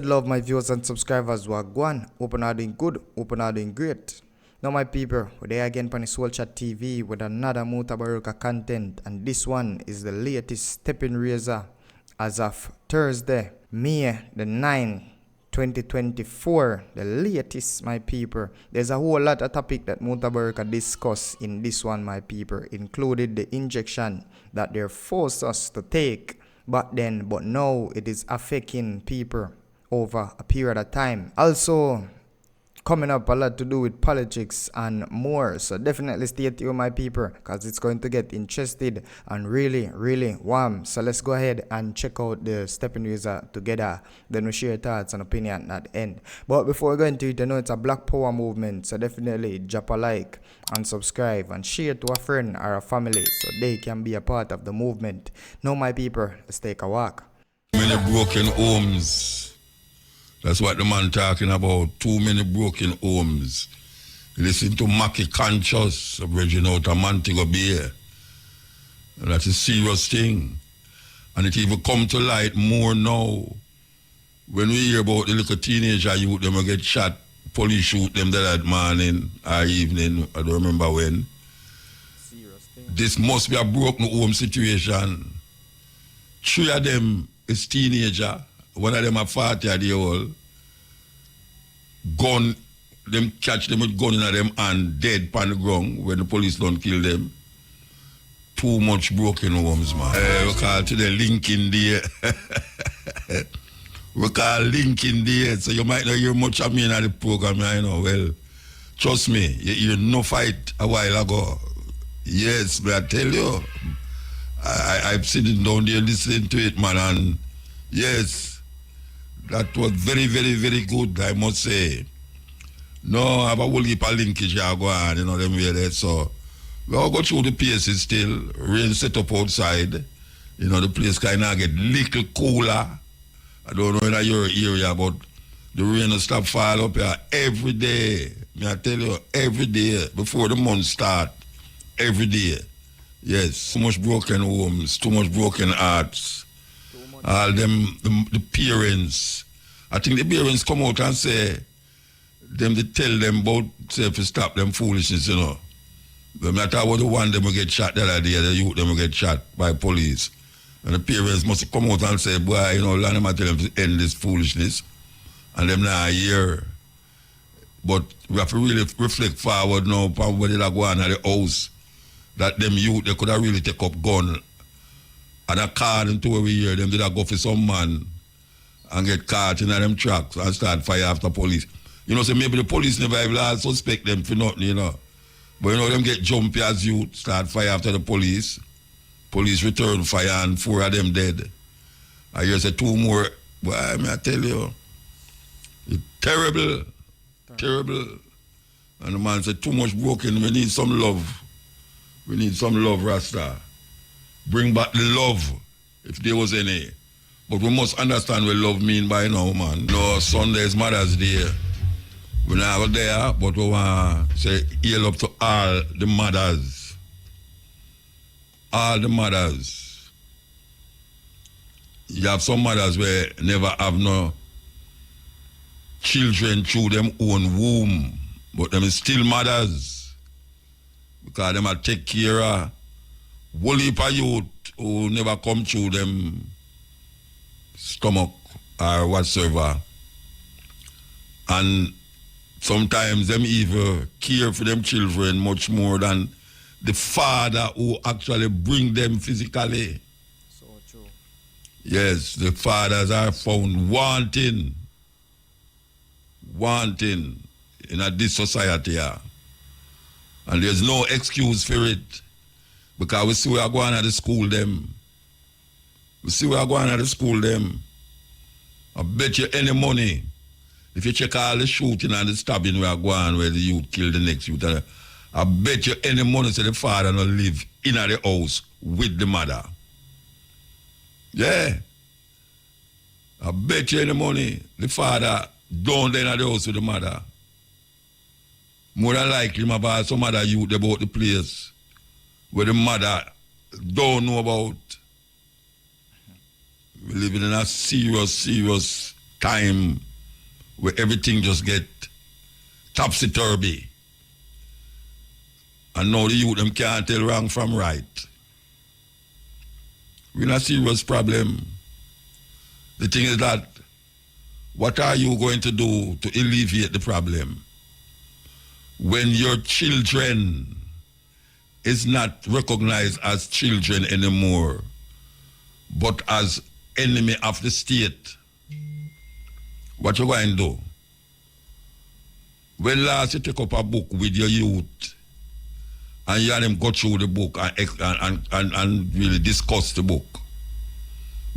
Love my viewers and subscribers who are gone. Open are doing good, open are doing great. Now my people, we're there again on the Soul Chat TV with another Mutabaruka content, and this one is the latest Steppin razor as of Thursday, May the 9th, 2024. The latest, my people. There's a whole lot of topic that Mutabaruka discuss in this one, my people, included the injection that they forced us to take but now it is affecting people over a period of time. Also, coming up a lot to do with politics and more. So definitely stay tuned, my people, because it's going to get interested and really, really warm. So let's go ahead and check out the Steppin razor together. Then we share thoughts and opinion at the end. But before we go into it, I know it's a Black Power movement. So definitely drop a like and subscribe and share to a friend or a family so they can be a part of the movement. Now, my people, let's take a walk. Many broken homes. That's what the man talking about. Too many broken homes. Listen to Mackie Conscious, bridging out a Montego Bay. And that's a serious thing. And it even come to light more now. When we hear about the little teenager youth, them will get shot, police shoot them that morning or evening, I don't remember when. This must be a broken home situation. 3 of them is teenager. One of them a 40-year-old. Gun, them catch them with gun in them and dead on the ground when the police don't kill them. Too much broken homes, man. We call today linking day. We call linking day. So you might not hear much of me in the program, you know. Well, trust me, you hear no fight a while ago. Yes, but I tell you, I've sitting down there listening to it, man, and yes, that was very, very, very good, I must say. No, I have a whole heap of linkage here go on, you know, them way there. So, we all go through the places still, rain set up outside. You know, the place kind of get little cooler. I don't know in your area, but the rain will stop fall up here every day. May I tell you, every day, before the month start, every day. Yes, too much broken homes, too much broken hearts. All them, the parents, I think the parents come out and say, they tell them about, say, to stop them foolishness, you know. No matter what the one, them will get shot the other day, the youth, them will get shot by police. And the parents must come out and say, boy, you know, let them tell them to end this foolishness. And them not here. But we have to really reflect forward now upon what they go on at the house. That them youth, they could have really take up gun. And according to what we hear, them did go for some man and get caught in them tracks and start fire after police. You know, so maybe the police never even suspect them for nothing, you know. But you know, them get jumpy as you start fire after the police. Police return fire and 4 of them dead. I hear say 2 more. Boy, I tell you, it's terrible. Terrible. And the man said, too much broken. We need some love. We need some love, Rasta. Bring back the love, if there was any. But we must understand what love mean by now, man. No, Sunday is Mother's Day. We're not there, but we want to say, hail up to all the mothers. All the mothers. You have some mothers where never have no children through them own womb, but them is still mothers. Because them are take care of whole heap of youth who never come through them stomach or whatsoever. And sometimes them even care for them children much more than the father who actually bring them physically. So true. Yes, the fathers are found wanting in this society here. And there's no excuse for it. Because we see we are going to the school them. We see we are going to the school them. I bet you any money, if you check all the shooting and the stabbing we are going where the youth kill the next youth, I bet you any money say the father not live in the house with the mother. Yeah. I bet you any money the father down there in the house with the mother. More than likely, my boy, some other youth about the place where the mother don't know about. We're living in a serious time where everything just get topsy-turvy. And now the youth them can't tell wrong from right. We're in a serious problem. The thing is that, what are you going to do to alleviate the problem when your children is not recognized as children anymore, but as enemy of the state? What you going to do? When last you take up a book with your youth and you and them go through the book and really discuss the book.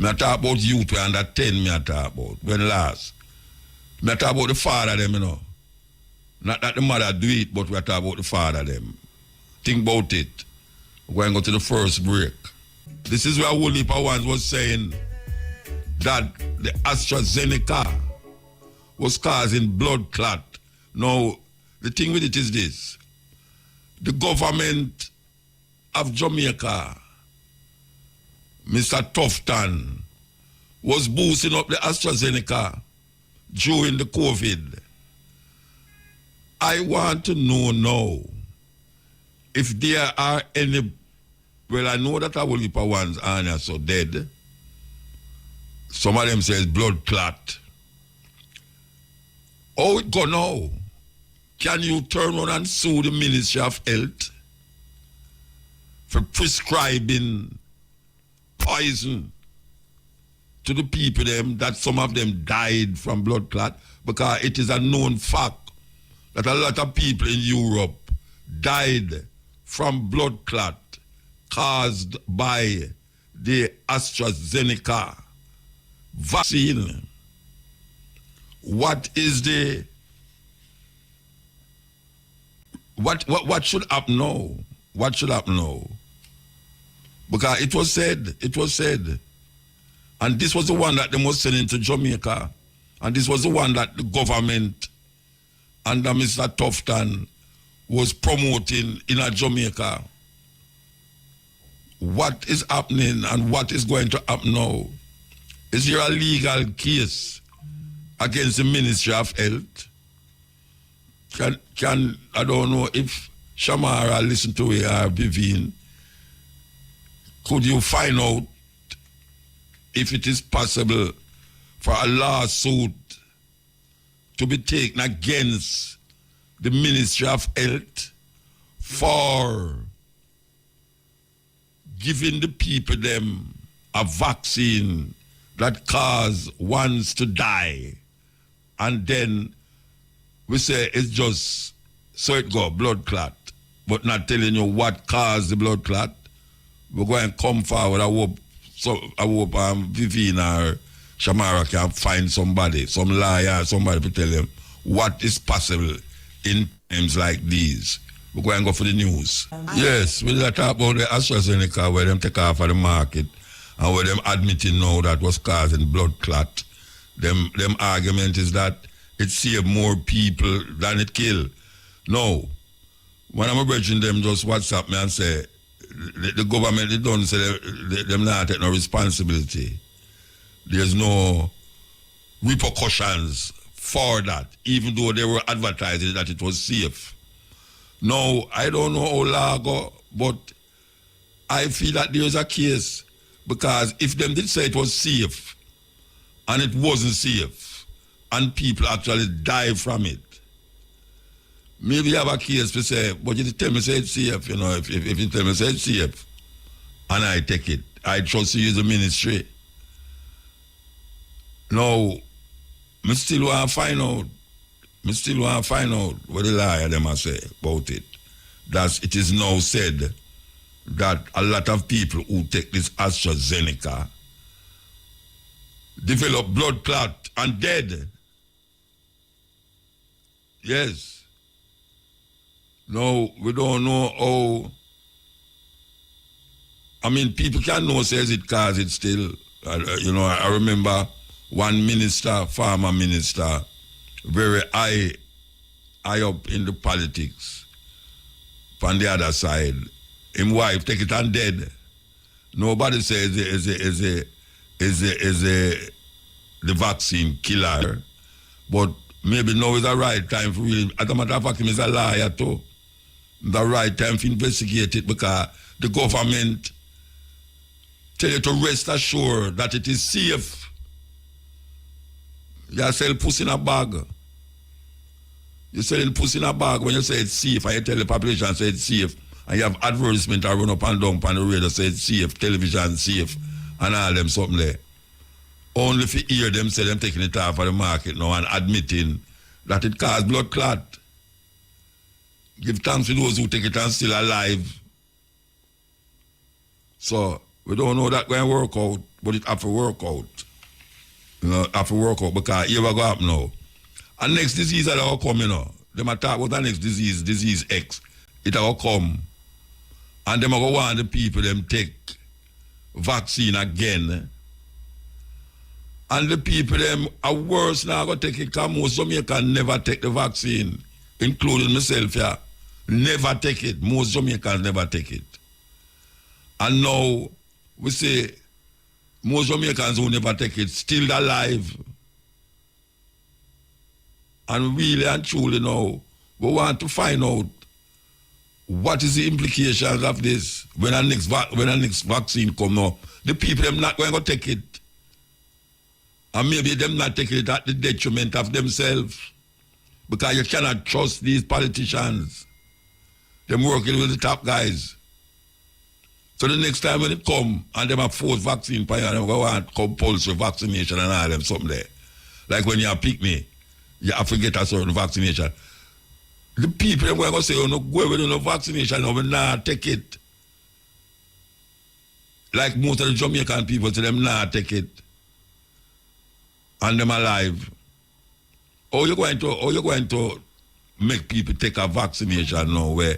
I talk about youth when under 10, I talk about. When last. I talk about the father them, you know. Not that the mother do it, but we talk about the father them. Think about it. We're going to go to the first break. This is where Whole Heap of Ones was saying that the AstraZeneca was causing blood clot. Now, the thing with it is this. The government of Jamaica, Mr. Tufton, was boosting up the AstraZeneca during the COVID. I want to know now if there are any, well, I know that a whole heap of ones are so dead. Some of them says blood clot. Oh, it go now. Can you turn around and sue the Ministry of Health for prescribing poison to the people them that some of them died from blood clot? Because it is a known fact that a lot of people in Europe died from blood clot caused by the AstraZeneca vaccine. What is the what should happen now? What should happen now? Because it was said, and this was the one that they was sending to Jamaica, and this was the one that the government under Mr. Tufton was promoting in Jamaica. What is happening and what is going to happen now? Is there a legal case against the Ministry of Health? Can I don't know if Shamara listen to it or Bivine. Could you find out if it is possible for a lawsuit to be taken against the Ministry of Health for giving the people them a vaccine that cause ones to die, and then we say it's just so it go blood clot, but not telling you what caused the blood clot? We're going to come forward. I hope Vivine or Shamara can find somebody, some lawyer, somebody to tell them what is possible in times like these. We're going to go for the news. Yes, we'll talk about the AstraZeneca where them take off of the market and where them admitting now that was causing blood clot. Them argument is that it saved more people than it killed. No. When I'm bridging them just WhatsApp me and say, the government, they don't say them not take no responsibility. There's no repercussions for that, even though they were advertising that it was safe. No, I don't know how long ago, but I feel that there's a case, because if them did say it was safe and it wasn't safe and people actually die from it, maybe you have a case to say, but you tell me say it's safe, you know, if you tell me say it's safe and I take it, I trust you as a ministry. Now, I still want to find out. What the liar them say about it. That it is now said that a lot of people who take this AstraZeneca develop blood clot and dead. Yes. No, we don't know how. I mean, people can know says it cause it still. You know, I remember one minister, former minister, very high up in the politics. From the other side, his wife take it and dead. Nobody says is the vaccine killer, but maybe now is the right time for real. As a matter of fact, him is a liar too. The right time to investigate it because the government tell you to rest assured that it is safe. You sell pussy in a bag. You selling pussy in a bag when you say it's safe and you tell the population say it's safe. And you have advertisement that run up and down on the radio say it's safe, television safe, and all them something there. Only if you hear them say them taking it off of the market now and admitting that it causes blood clot. Give thanks to those who take it and still alive. So, we don't know that going to work out, but it have to work out. You know, have to work out because here we go up now. And next disease that will come, you know. They might talk about the next disease, disease X. It will come. And they will want the people them take vaccine again. And the people them are worse now going to take it because most Jamaicans never take the vaccine, including myself here. Never take it. Most Jamaicans never take it. And now, we say, most Jamaicans who never take it still alive. And really and truly now, we want to find out what is the implications of this when the next vaccine come up. The people them not going to take it. And maybe them not taking it at the detriment of themselves. Because you cannot trust these politicians. Them working with the top guys. So the next time when it come and them have forced vaccine, they want compulsory vaccination and all them something there. Like when you pick me, you have to get a certain vaccination. The people them going to say, oh no, go with no vaccination, no, we not take it. Like most of the Jamaican people say them not take it. And them alive. Or you're going to make people take a vaccination now where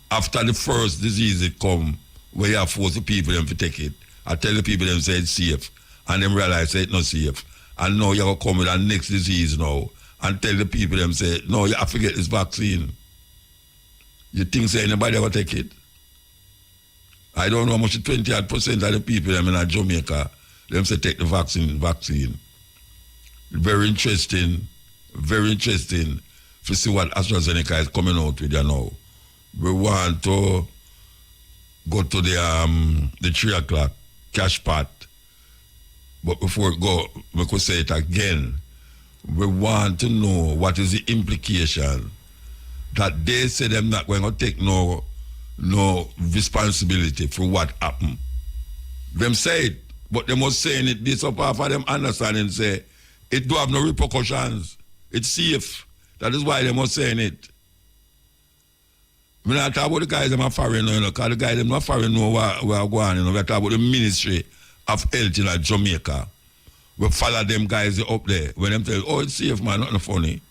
after the first disease it come, where you have forced the people them to take it. I tell the people them say it's safe. And them realize say it's not safe. And now you're going to come with the next disease now and tell the people them say, no, you have to get this vaccine. You think say anybody ever take it? I don't know how much 28% of the people them in Jamaica, them say take the vaccine. Very interesting to see what AstraZeneca is coming out with you now. We want to go to the 3 o'clock cash pot. But before we go, we could say it again. We want to know what is the implication that they say them not going to take no responsibility for what happened. Them say it, but they must saying it this up for them understanding say it do have no repercussions. It's safe. That is why they must saying it. We're not talking about the guys that are foreign, you know, because the guys that are foreign know where are going, you know. We're talking about the Ministry of Health in Jamaica. We follow them guys up there. When them tell, oh, it's safe, man, nothing funny.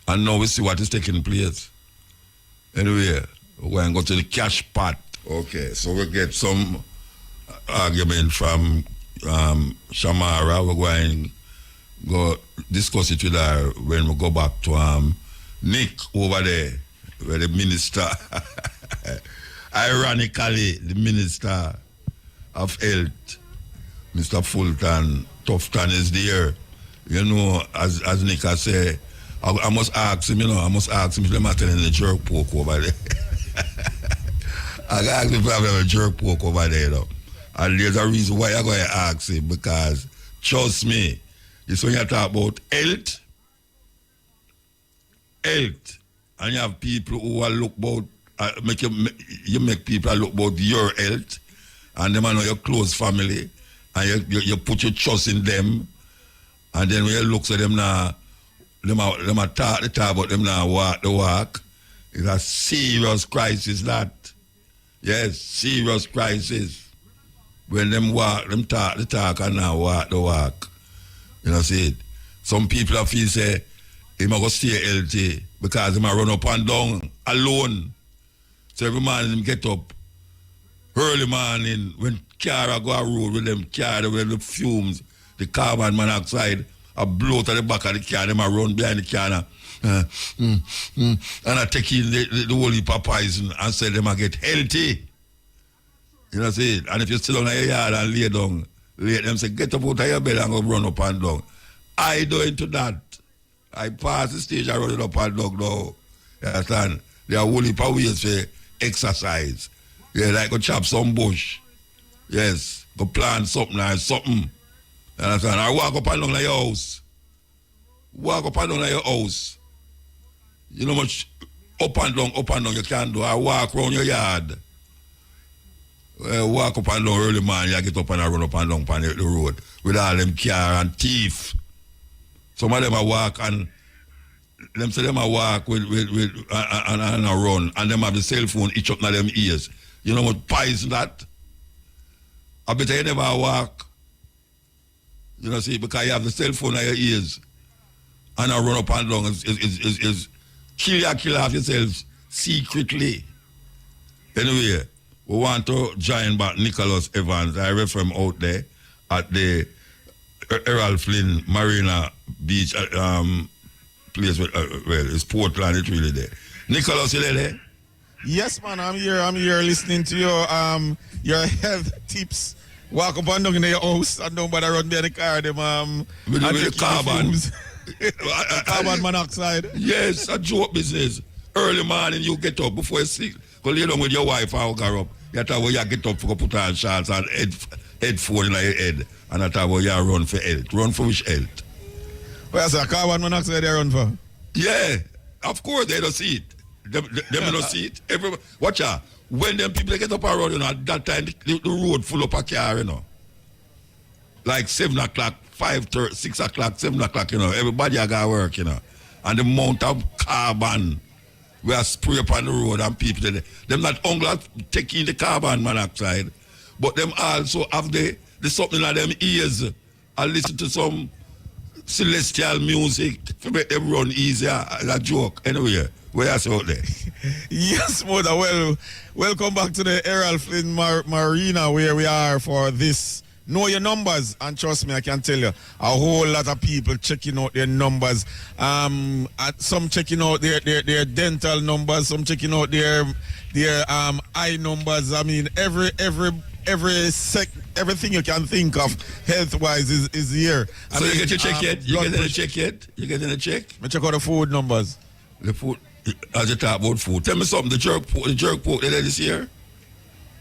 And now we see what is taking place. Anyway, we're going to go to the cash pot. Okay, so we get some argument from Shamara. We're going to go discuss it with her when we go back to Nick over there, where the minister, ironically, the Minister of Health, Mr. Fulton, Tufton is there. You know, as Nick has said, I must ask him, if they're not telling the jerk pork over there. I ask him if I have a jerk pork over there, though. And there's a reason why I'm going to ask him, because, trust me, it's when you talk about health, and you have people who are look about, you make people look about your health, and them are your close family, and you put your trust in them, and then when you look at them now, them are talk the talk, but them now walk the walk. It's a serious crisis, that. Yes, serious crisis. When them walk, them talk the talk, and now walk the walk. You know, see it. Some people have feel say, he might go stay healthy because he might run up and down alone. So every morning him get up early morning when car go a road with them car with the fumes, the carbon monoxide, a blow to the back of the car, them a run behind the car and I take in the whole heap of poison and say them a get healthy. You know, see it. And if you sit down in your yard and lay down, them say, get up out of your bed and go run up and down. I do into that. I pass the stage, I run it up and dog now. You understand? There are only power ways for exercise. Yeah, like go chop some bush. Yes. Go plant something or something. You understand? I walk up and down like your house. Walk up and down like your house. You know much up and down you can do. I walk around your yard. Walk up and down early man, you get up and I run up and down on the road with all them car and thief. Some of them I walk and them say them I walk with and I run and them have the cell phone each up in them ears. You know what pies that? I bet you never walk. You know, see, because you have the cell phone in your ears and I run up and down is kill off yourselves secretly. Anyway, we want to join back Nicholas Evans. I refer him out there at the Errol Flynn Marina Beach place. Well, it's Portland, it's really there. Nicholas, you there? Yes, man, I'm here listening to your health tips. Walk up and down in your house and don't bother run by the car. Them with the carbon. Carbon monoxide. Yes, a joke business. Early morning you get up before you sleep. Go lay down with your wife and go up. That's how you get up for put on shorts and headphone in your head. And that's how you run for health. Run for which health? Well, so carbon monoxide they run for? Yeah, of course they don't see it. Them don't see it. Watch out. When them people get up and run, you know, at that time the road full up a car, you know. Like 7 o'clock, 5:30, 6 o'clock, 7 o'clock, you know. Everybody I got work, you know. And the amount of carbon we are spray up on the road and people, them not only taking the carbon monoxide, but them also have the something like them ears and listen to some celestial music to make them run easier. A joke. Anyway, where else out there? Yes, mother. Well, welcome back to the Errol Flynn Marina where we are for this Know Your Numbers. And trust me, I can tell you, a whole lot of people checking out their numbers. Some checking out their dental numbers, some checking out their eye numbers. I mean, everything you can think of health-wise is here. So you get your check yet? You getting a check yet? You getting a check? I check out the food numbers. The food, as you talk about food. Tell me something, the jerk pork they did this year?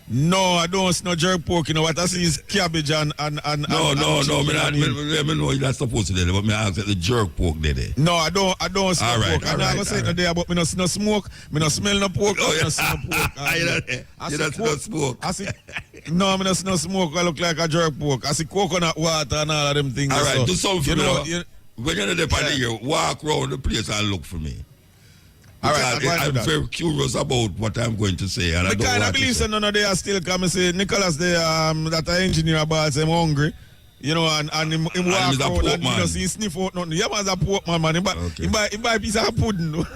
No, I don't see no jerk pork. You know what I see is cabbage and No. Let me know you're not supposed to do it, but me ask that the jerk pork did it. No, I don't see no pork. I'm not gonna say no there, but me no smoke, me no smell no pork, Oh, me no see no pork. You don't see no smoke. I see, no, me no see no smoke. I look like a jerk pork. I see coconut water and all of them things. All right, so, do something for me. When you're in the party Yeah. here, walk around the place and look for me. All right, I'm very curious about what I'm going to say. And I don't want believe to say. none of they are still come and say Nicholas they that an engineer about him hungry. You know, and him walk around and he just sniff out nothing. Yeah, man's a pork man. He buy a piece of pudding.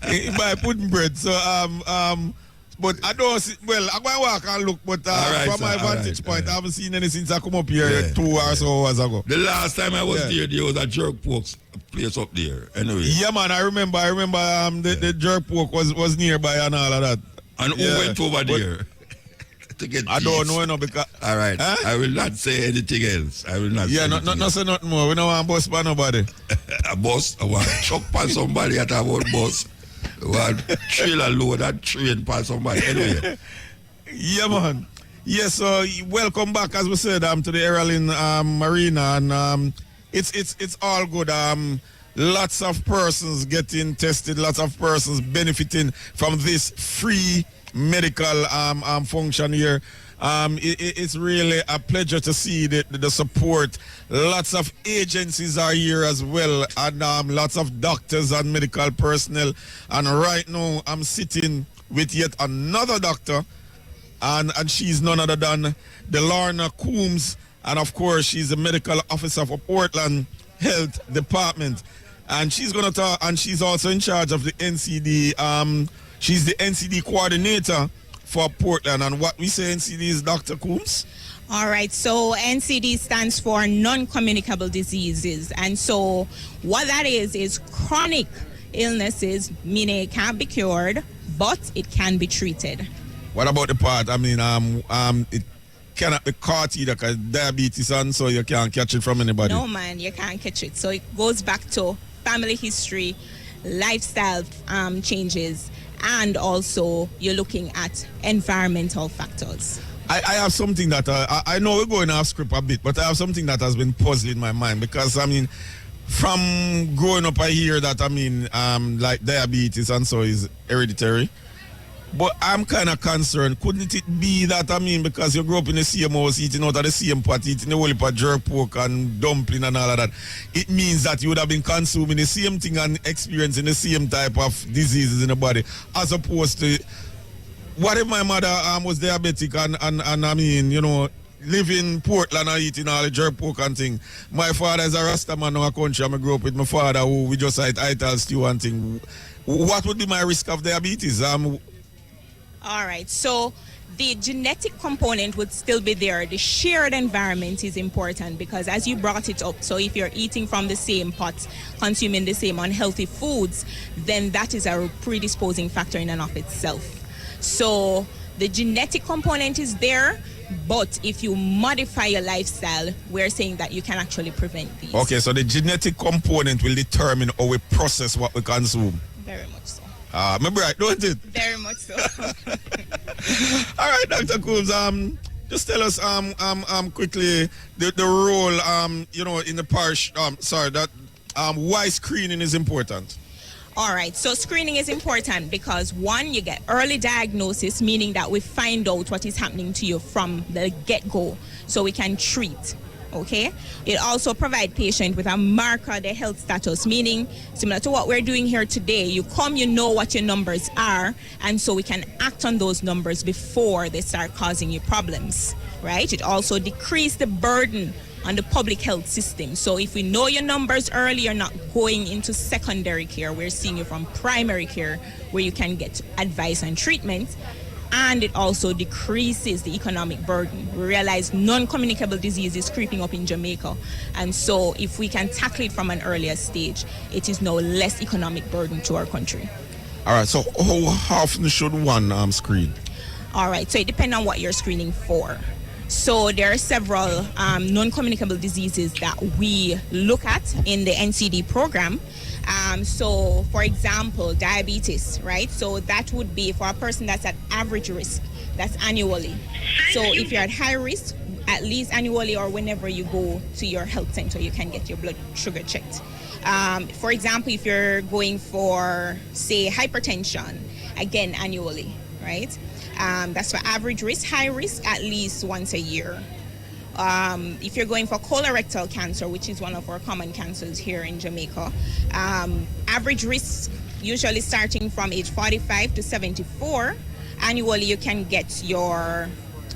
He buy pudding bread. So but I don't see, well, I'm going to walk and look, but from my vantage point, I haven't seen any since I come up here 2 or so hours ago. The last time I was there was a jerk pork place up there. Anyway. Yeah, man, I remember the jerk pork was nearby and all of that. And who went over there to get I don't know, because... All right. Huh? I will not say anything else. I will not say anything else. Not say nothing more. We don't want to bust by nobody. A bus? I want to chuck past somebody at our bus. One trailer load and train past somebody. Anyway. Yeah, man. Yes, so welcome back, as we said, to the Errol Marina, and it's all good. Lots of persons getting tested, lots of persons benefiting from this free medical function here. It's really a pleasure to see the support. Lots of agencies are here as well, and lots of doctors and medical personnel. And right now, I'm sitting with yet another doctor, and she's none other than Delorna Coombs, and of course, she's a medical officer for Portland Health Department. And she's going to talk, and she's also in charge of the NCD. She's the NCD coordinator for Portland. And what we say NCD is, Dr. Coombs? All right, so NCD stands for non-communicable diseases. And so what that is chronic illnesses, meaning it can't be cured, but it can be treated. What about the part, I mean, cannot be caught either because diabetes and so you can't catch it from anybody. No, man, you can't catch it. So it goes back to family history, lifestyle changes, and also you're looking at environmental factors. I have something that I know we're going off script a bit, but I have something that has been puzzling my mind because I mean, from growing up, I hear that like diabetes and so is hereditary. But I'm kind of concerned. Couldn't it be that, because you grew up in the same house, eating out of the same pot, eating the whole heap of jerk pork and dumpling and all of that, it means that you would have been consuming the same thing and experiencing the same type of diseases in the body, as opposed to, what if my mother was diabetic and live in Portland and eating all the jerk pork and thing. My father is a Rasta man in a country. I grew up with my father who we just ate ital stew and thing. What would be my risk of diabetes? All right, so the genetic component would still be there. The shared environment is important because as you brought it up, so if you're eating from the same pot, consuming the same unhealthy foods, then that is a predisposing factor in and of itself. So the genetic component is there, but if you modify your lifestyle, we're saying that you can actually prevent these. Okay, so the genetic component will determine how we process what we consume. Very much so. Maybe right, don't it? Very much so. All right, Dr. Coombs, just tell us quickly the role in the parish, why screening is important. All right, so screening is important because one, you get early diagnosis, meaning that we find out what is happening to you from the get-go so we can treat. Okay, it also provides patient with a marker of their health status, meaning similar to what we're doing here today. You come, you know what your numbers are, and so we can act on those numbers before they start causing you problems, right? It also decreases the burden on the public health system. So if we know your numbers early, you're not going into secondary care. We're seeing you from primary care where you can get advice and treatment. And it also decreases the economic burden. We realize non-communicable disease is creeping up in Jamaica. And so if we can tackle it from an earlier stage, it is now less economic burden to our country. All right, so how often should one screen? All right, so it depends on what you're screening for. So there are several non-communicable diseases that we look at in the NCD program. So, for example, diabetes, right? So that would be for a person that's at average risk, that's annually. So if you're at high risk, at least annually or whenever you go to your health center, you can get your blood sugar checked. For example, if you're going for, say, hypertension, again, annually, right? That's for average risk, high risk, at least once a year. If you're going for colorectal cancer, which is one of our common cancers here in Jamaica, average risk usually starting from age 45 to 74. Annually, you can get your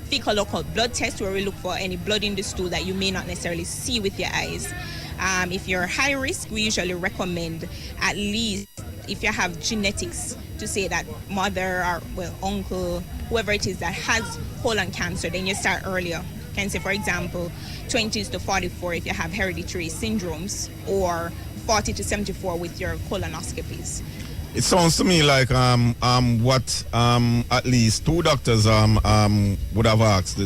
fecal occult blood test where we look for any blood in the stool that you may not necessarily see with your eyes. If you're high risk, we usually recommend at least if you have genetics to say that mother or uncle, whoever it is that has colon cancer, then you start earlier. You can say, for example, 20s to 44 if you have hereditary syndromes, or 40 to 74 with your colonoscopies. It sounds to me like what at least two doctors would have asked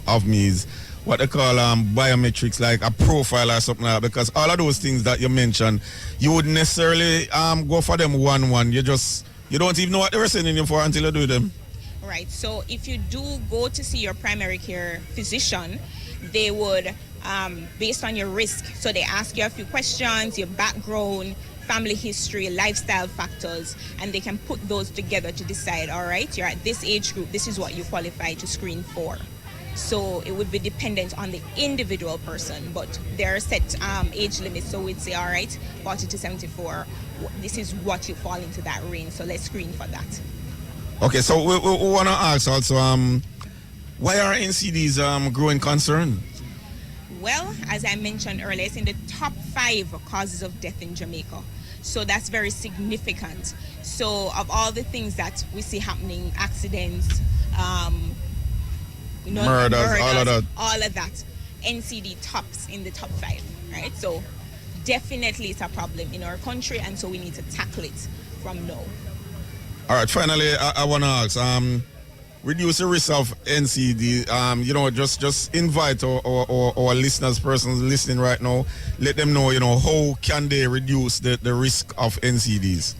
of me is what they call biometrics, like a profile or something like that, because all of those things that you mentioned, you wouldn't necessarily go for them one. You don't even know what they were sending you for until you do them. Right, so if you do go to see your primary care physician, they would, based on your risk, so they ask you a few questions, your background, family history, lifestyle factors, and they can put those together to decide, all right, you're at this age group, this is what you qualify to screen for. So it would be dependent on the individual person, but there are set age limits, so we'd say, all right, 40 to 74, this is what you fall into that range, so let's screen for that. Okay, so we want to ask also, why are NCDs growing concern? Well, as I mentioned earlier, it's in the top 5 causes of death in Jamaica. So that's very significant. So of all the things that we see happening, accidents, murders, all of that, NCD tops in the top 5, right? So definitely it's a problem in our country, and so we need to tackle it from now. All right, finally, I want to ask, reduce the risk of NCD, just invite our listeners, persons listening right now, let them know, how can they reduce the risk of NCDs?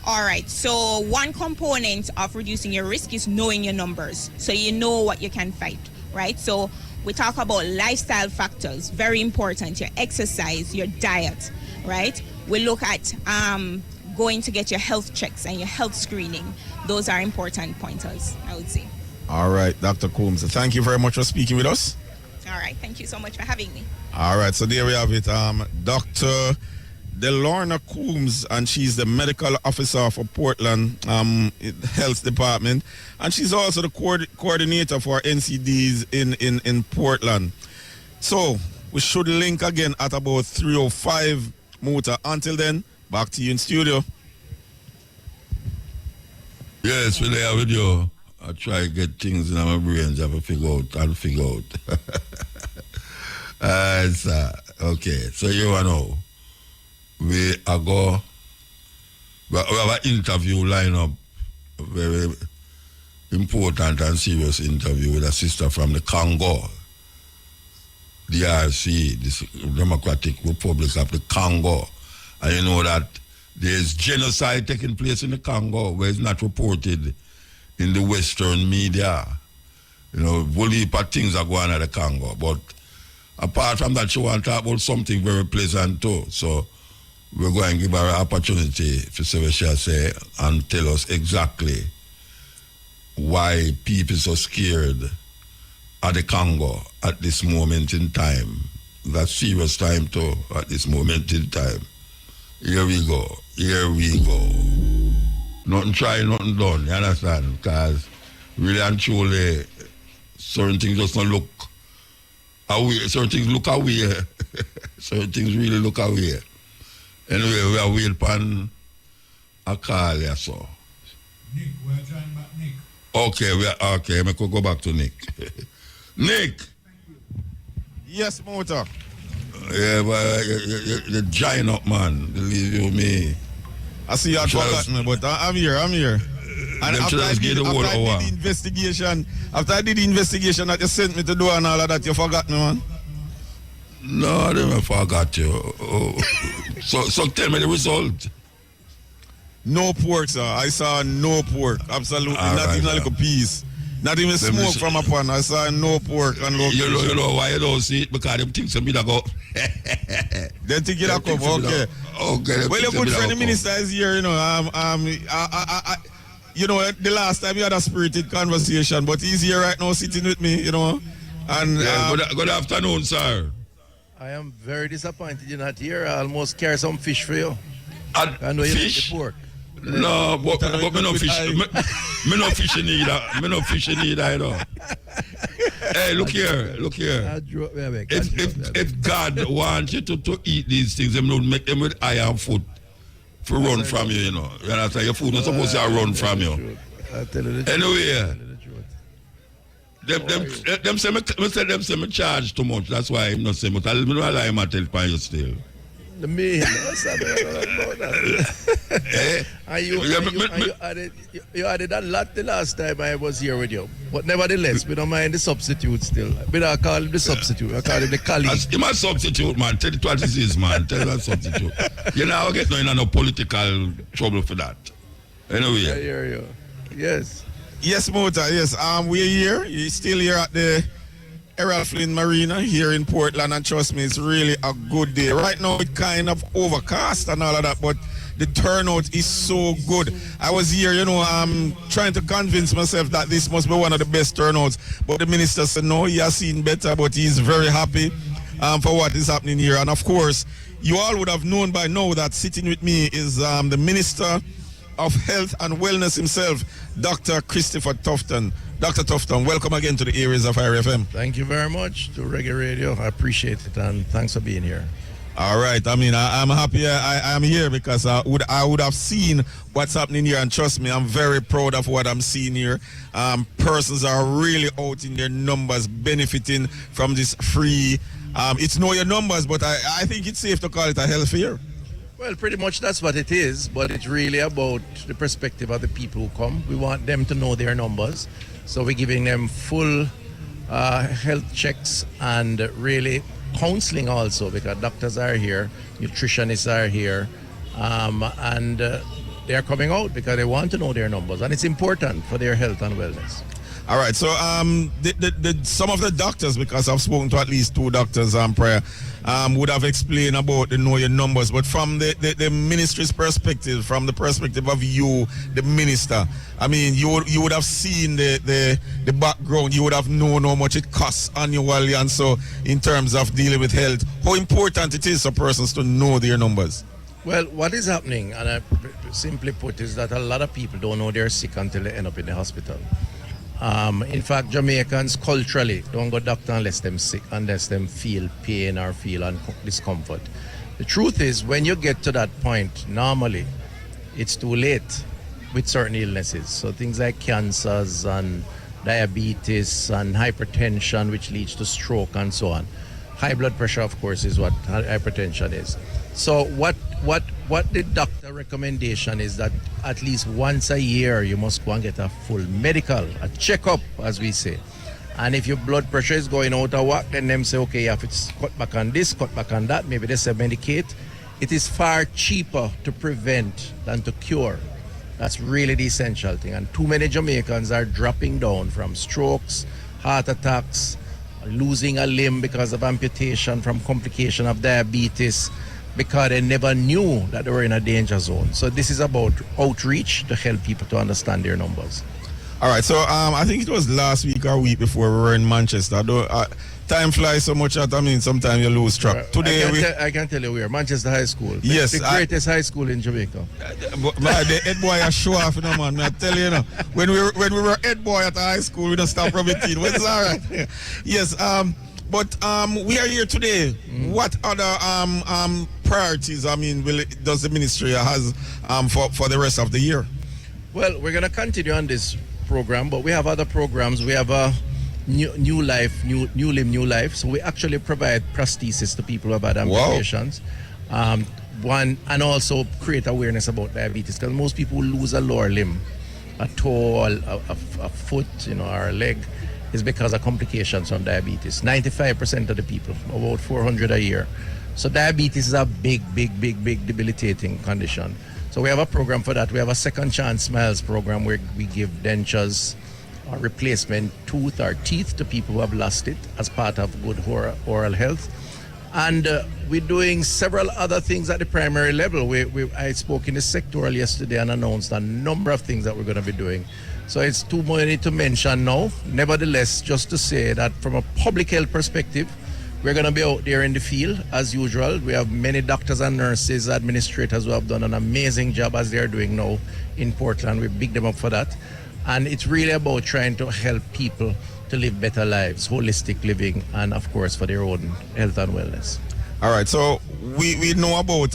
All right, so one component of reducing your risk is knowing your numbers, so you know what you can fight, right? So we talk about lifestyle factors, very important, your exercise, your diet, right? We look at going to get your health checks and your health screening. Those are important pointers, I would say. All right, Dr. Coombs, thank you very much for speaking with us. All right, thank you so much for having me. All right, so there we have it. Dr. Delorna Coombs, and she's the medical officer for Portland Health Department, and she's also the coordinator for NCDs in Portland. So we should link again at about 3:05, Muta. Until then, back to you in studio. Yes, we're there with you. I try to get things in my brains. I have to figure out. Okay, so you know, we have an interview line up, very important and serious interview with a sister from the Congo, DRC, this Democratic Republic of the Congo. And you know that there's genocide taking place in the Congo where it's not reported in the Western media. Whole heap of things are going on in the Congo. But apart from that, she want to talk about something very pleasant too. So we're going to give her an opportunity to say what she'll say and tell us exactly why people are so scared at the Congo at this moment in time. That's serious time too, at this moment in time. Here we go. Nothing try, nothing done, you understand? Because really and truly, certain things just don't look away. Certain things look away. Certain things really look away. Anyway, we are waiting upon a call here, so. Nick, we're trying back Nick. Okay, I could go back to Nick. Nick! Yes, Muta. Yeah, but you're giant up, man. Believe you me. I see you had forgotten me, but I'm here. And after I did the investigation that you sent me to do and all of that, you forgot me, man? No, I didn't forgot you. So tell me the result. No pork, sir. I saw no pork. Absolutely. All not right, even a little piece. Not even smoke from a pan. I saw no pork and location. You know why you don't see it? Because them things me that go. They think it come. Okay. Well, your good friend, the minister, is here, the last time we had a spirited conversation, but he's here right now sitting with me, And good afternoon, sir. I am very disappointed you're not here. I almost carry some fish for you. I know fish? You like the pork. No, but me no fish. Me no fishing either. Hey, look here. If God wants you to eat these things, them don't make them with iron food for run from you, You understand? Your food not supposed to run from you. I tell you the truth. Anyway, them say me charge too much. That's why I'm not saying. But I don't lie. I'm tell you still. Me, about that. And you added a lot the last time I was here with you. But nevertheless, we don't mind the substitute still. We don't call him the substitute. I call him the colleague. You're my substitute, man. Tell it what it is, man. Tell that substitute. I'll get no political trouble for that. Anyway. I hear you. Yes. Yes, Muta, yes. We're here. You're still here at the Errol Flynn Marina here in Portland, and trust me, it's really a good day. Right now, it's kind of overcast and all of that, but the turnout is so good. I was here, trying to convince myself that this must be one of the best turnouts, but the minister said no, he has seen better, but he's very happy for what is happening here. And of course, you all would have known by now that sitting with me is the Minister of Health and Wellness himself, Dr. Christopher Tufton. Dr. Tufton, welcome again to the areas of IRFM. Thank you very much to Reggae Radio. I appreciate it, and thanks for being here. All right. I mean, I'm happy I'm here because I would have seen what's happening here, and trust me, I'm very proud of what I'm seeing here. Persons are really out in their numbers, benefiting from this free. It's know your numbers, but I think it's safe to call it a health fair. Well, pretty much that's what it is, but it's really about the perspective of the people who come. We want them to know their numbers, so we're giving them full health checks and really counseling also, because doctors are here, nutritionists are here, and they are coming out because they want to know their numbers, and it's important for their health and wellness. All right, so some of the doctors, because I've spoken to at least 2 doctors prior, would have explained about the know your numbers, but from the ministry's perspective, from the perspective of you, the minister, I mean, you would have seen the background, you would have known how much it costs annually, and so in terms of dealing with health, how important it is for persons to know their numbers. Well, what is happening, and I simply put, is that a lot of people don't know they're sick until they end up in the hospital. In fact, Jamaicans culturally don't go doctor unless them sick, unless them feel pain or feel discomfort. The truth is, when you get to that point, normally it's too late with certain illnesses. So things like cancers and diabetes and hypertension, which leads to stroke and so on. High blood pressure, of course, is what hypertension is. So what the doctor recommendation is that at least once a year you must go and get a full medical, a checkup, as we say. And if your blood pressure is going out of whack, then them say, okay, you have to cut back on this, cut back on that. Maybe they say medicate. It is far cheaper to prevent than to cure. That's really the essential thing. And too many Jamaicans are dropping down from strokes, heart attacks, losing a limb because of amputation, from complication of diabetes, because they never knew that they were in a danger zone. So this is about outreach to help people to understand their numbers. All right, so I think it was last week or week before we were in Manchester. Time flies so much that, I mean, sometimes you lose track. Today I can tell you where. Manchester High School. Yes. The greatest high school in Jamaica. The head boy a show off, you know, man. I tell you, when we were head boy at the high school, we don't stop rubbing teeth. Well, it's all right. Yes, but we are here today. What other priorities, I mean, does the ministry has for the rest of the year? Well, we're going to continue on this program, but we have other programs. We have a new life. So we actually provide prosthesis to people who have had amputations. Wow. And also create awareness about diabetes, because most people lose a lower limb, a toe, a foot, or a leg, is because of complications from diabetes. 95% of the people, about 400 a year. So diabetes is a big debilitating condition. So we have a program for that. We have a Second Chance Smiles program where we give dentures or replacement tooth or teeth to people who have lost it as part of good oral health. And we're doing several other things at the primary level. I spoke in the sectoral yesterday and announced a number of things that we're going to be doing. So it's too many to mention now. Nevertheless, just to say that from a public health perspective, we're going to be out there in the field as usual. We have many doctors and nurses, administrators who have done an amazing job as they're doing now in Portland. We big them up for that. And it's really about trying to help people to live better lives, holistic living, and of course for their own health and wellness. All right, so we know about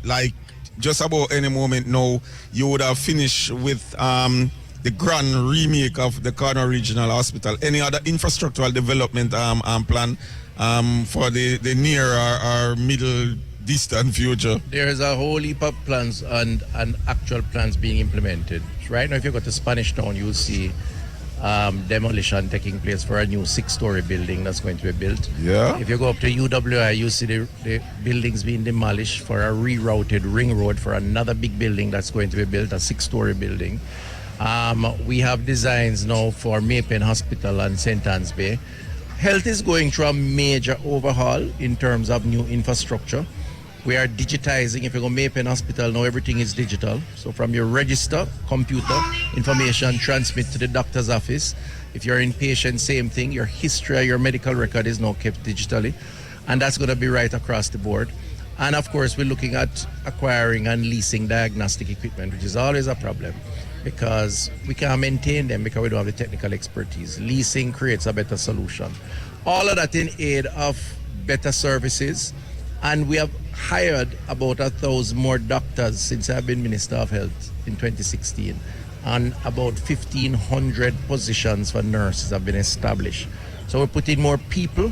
like just about any moment now you would have finished with the grand remake of the Corner Regional Hospital. Any other infrastructural development plan for the near or middle distant future? There is a whole heap of plans and actual plans being implemented. Right now, if you go to Spanish Town, you'll see demolition taking place for a new 6-story building that's going to be built. Yeah. If you go up to UWI, you see the buildings being demolished for a rerouted ring road for another big building that's going to be built, a 6-story building. We have designs now for Maypen Hospital and St. Anne's Bay. Health is going through a major overhaul in terms of new infrastructure. We are digitizing. If you go to Maypen Hospital now, everything is digital. So from your register, computer, information transmit to the doctor's office. If you're inpatient, same thing. Your history, your medical record is now kept digitally. And that's going to be right across the board. And of course, we're looking at acquiring and leasing diagnostic equipment, which is always a problem because we can't maintain them because we don't have the technical expertise. Leasing creates a better solution. All of that in aid of better services. And we have hired about 1,000 more doctors since I've been Minister of Health in 2016. And about 1,500 positions for nurses have been established. So we're putting more people,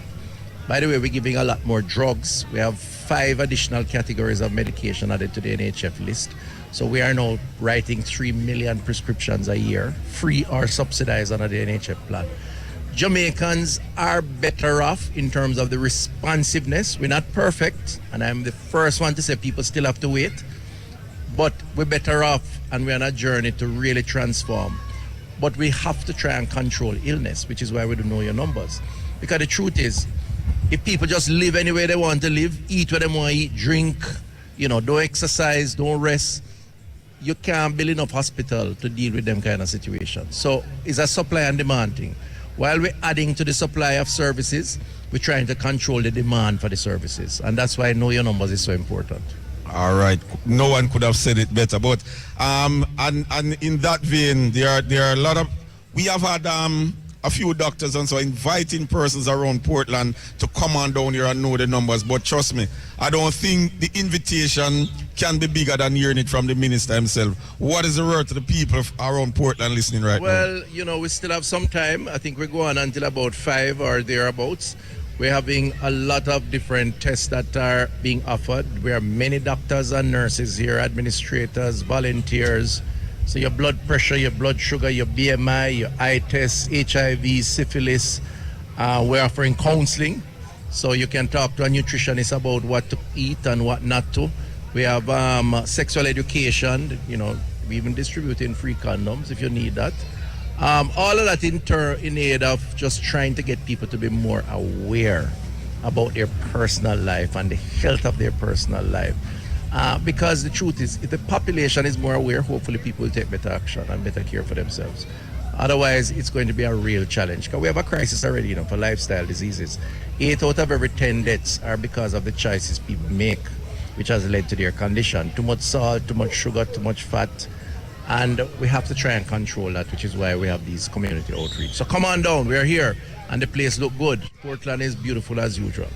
By the way, we're giving a lot more drugs. We have 5 additional categories of medication added to the NHF list. So we are now writing 3 million prescriptions a year, free or subsidized under the NHF plan. Jamaicans are better off in terms of the responsiveness. We're not perfect, and I'm the first one to say people still have to wait, but we're better off, and we're on a journey to really transform. But we have to try and control illness, which is why we don't know your numbers. Because the truth is, if people just live any way they want to live, eat what they want to eat, drink, don't exercise, don't rest, you can't build enough hospital to deal with them kind of situations. So it's a supply and demand thing. While we're adding to the supply of services, we're trying to control the demand for the services. And that's why know your numbers is so important. All right. No one could have said it better. But and in that vein, there are a lot of, we have had a few doctors and so inviting persons around Portland to come on down here and know the numbers. But trust me, I don't think the invitation can be bigger than hearing it from the minister himself. What is the word to the people around Portland listening right now? Well, we still have some time. I think we're going until about 5 or thereabouts. We're having a lot of different tests that are being offered. We have many doctors and nurses here, administrators, volunteers. So your blood pressure, your blood sugar, your BMI, your eye tests, HIV, syphilis. We're offering counseling. So you can talk to a nutritionist about what to eat and what not to. We have sexual education. We even distributing free condoms if you need that. All of that in aid of just trying to get people to be more aware about their personal life and the health of their personal life. Because the truth is, if the population is more aware, hopefully people will take better action and better care for themselves. Otherwise, it's going to be a real challenge. Because we have a crisis already, for lifestyle diseases. 8 out of every 10 deaths are because of the choices people make, which has led to their condition. Too much salt, too much sugar, too much fat. And we have to try and control that, which is why we have these community outreach. So come on down, we're here, and the place look good. Portland is beautiful as usual.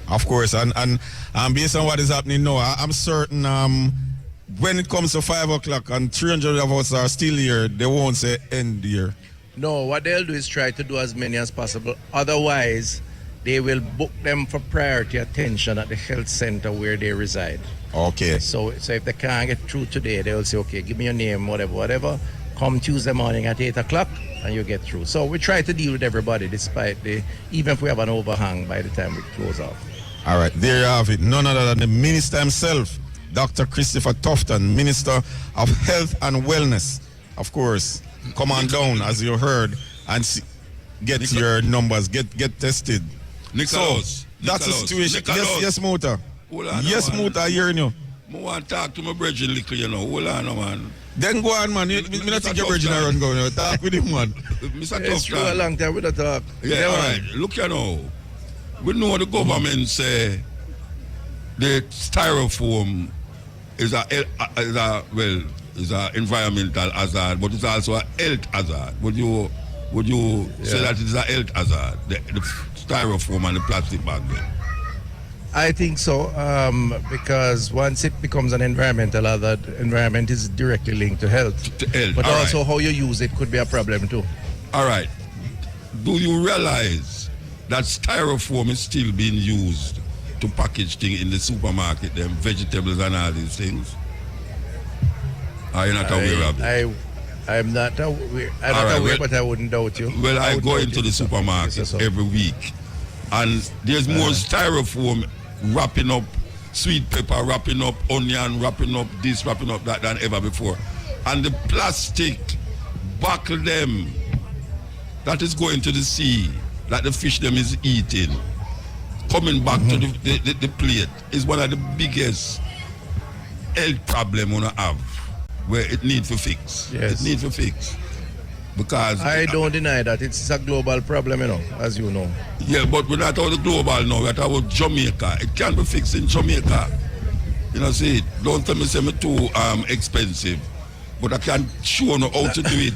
Of course, and based on what is happening now, I'm certain when it comes to 5 o'clock and 300 of us are still here, they won't say end here. No, what they'll do is try to do as many as possible. Otherwise, they will book them for priority attention at the health center where they reside. Okay. So if they can't get through today, they'll say, okay, give me your name, whatever. Come Tuesday morning at 8 o'clock and you get through. So we try to deal with everybody despite even if we have an overhang by the time we close off. All right, there you have it. None other than the minister himself, Dr. Christopher Tufton, Minister of Health and Wellness. Of course, come on down, as you heard, and get your numbers, get tested. Nicholas, that's the situation. Yes, Muta. Yes, Muta, I hearing you. I want to talk to my brethren little, Hold on, man. Then go on, man. Me not think your brethren around going. Talk with him, man. Mr. It's true, a long time we don't talk. Yeah, all right. Look, we know the government say the styrofoam is a environmental hazard, but it's also a health hazard. Would you say that it's a health hazard, the styrofoam and the plastic bag? I think so, because once it becomes an environmental hazard, environment is directly linked to health. But all also how you use it could be a problem too. All right. Do you realize that styrofoam is still being used to package things in the supermarket, them vegetables and all these things? Are you not aware of it? I'm not aware. I'm not aware, but I wouldn't doubt you. Well, I go into the supermarket every week, and there's more styrofoam wrapping up sweet pepper, wrapping up onion, wrapping up this, wrapping up that than ever before. And the plastic buckle them that is going to the sea, that the fish them is eating, coming back to the plate is one of the biggest health problem we have, where it needs to fix. Yes. It needs to fix. Because I don't deny that it's a global problem, as you know. Yeah, but we're not about the global now, we're talking about Jamaica. It can be fixed in Jamaica. See, don't tell me say me too expensive. But I can show you how to do it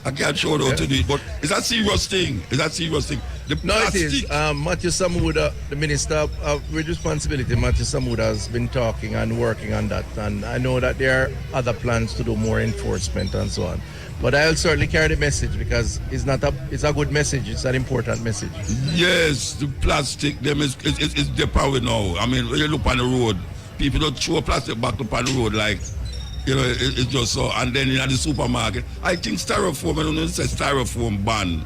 I can't show out to do it, but it's a serious thing. It's a serious thing. The No, it plastic, is. Matthew Samuda, the Minister with Responsibility, Matthew Samuda has been talking and working on that. And I know that there are other plans to do more enforcement and so on. But I'll certainly carry the message because it's a good message. It's an important message. yes, the plastic, them is the power now. I mean, when you look on the road, people don't throw plastic back up on the road like, you know, it's just so. And then in the supermarket, I think styrofoam, I don't know, it says styrofoam ban.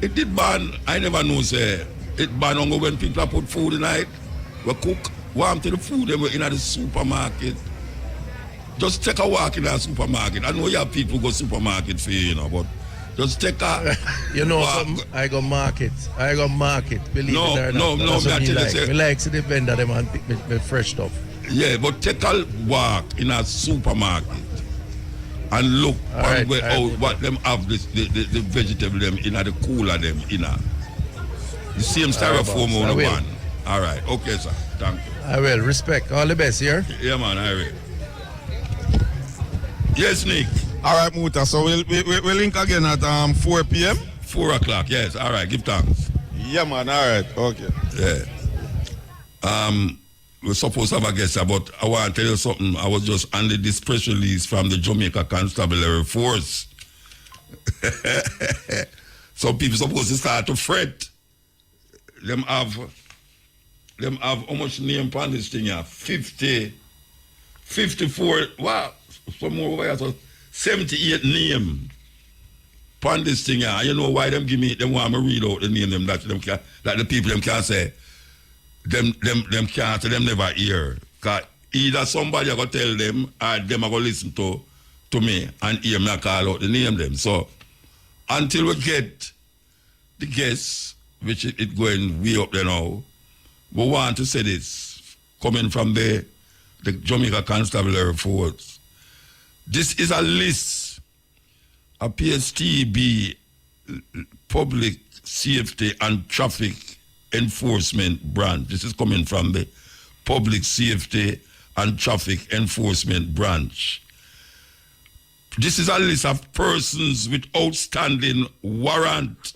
It did ban, I never know, say, it ban only when people put food in it, we cook, warm to the food, they were in the supermarket. Just take a walk in a supermarket. I know you have people go supermarket for you, know, but just take a You know, walk. I go market. Believe No, it or not. no, That's what I me tell you, like. say- Me like see the vendor them and pick me fresh stuff. Yeah, but take a walk in a supermarket and look All right, where, I will. what them have the vegetable them in the cooler them in the same styrofoam boss, I on the will. one. All right, okay, sir. Thank you. I will. Respect. All the best here. Yeah, man, I read. Yes, Nick. All right, Muta. So we'll link again at 4 p.m. 4 o'clock. Yes. All right. Give thanks. Yeah, man. All right. Okay. Yeah. We're supposed to have a guest, but I want to tell you something. I was just under this press release from the Jamaica Constabulary Force. Some people supposed to start to fret. Them have how much name on this thing here? 54, wow, some more over here, so 78 name on this thing here. You know why them give me, them want me read out the name them that them can, that the people them can't say. Them can't say, them never hear. Cause either somebody are gonna tell them or them are gonna listen to me and hear me call out the name them. So until we get the guests, which it going way up there now, we want to say this, coming from the Jamaica Constabulary Force. This is a list of PSTB Public Safety and Traffic Enforcement Branch. This is coming from the Public Safety and Traffic Enforcement Branch. This is a list of persons with outstanding warrant.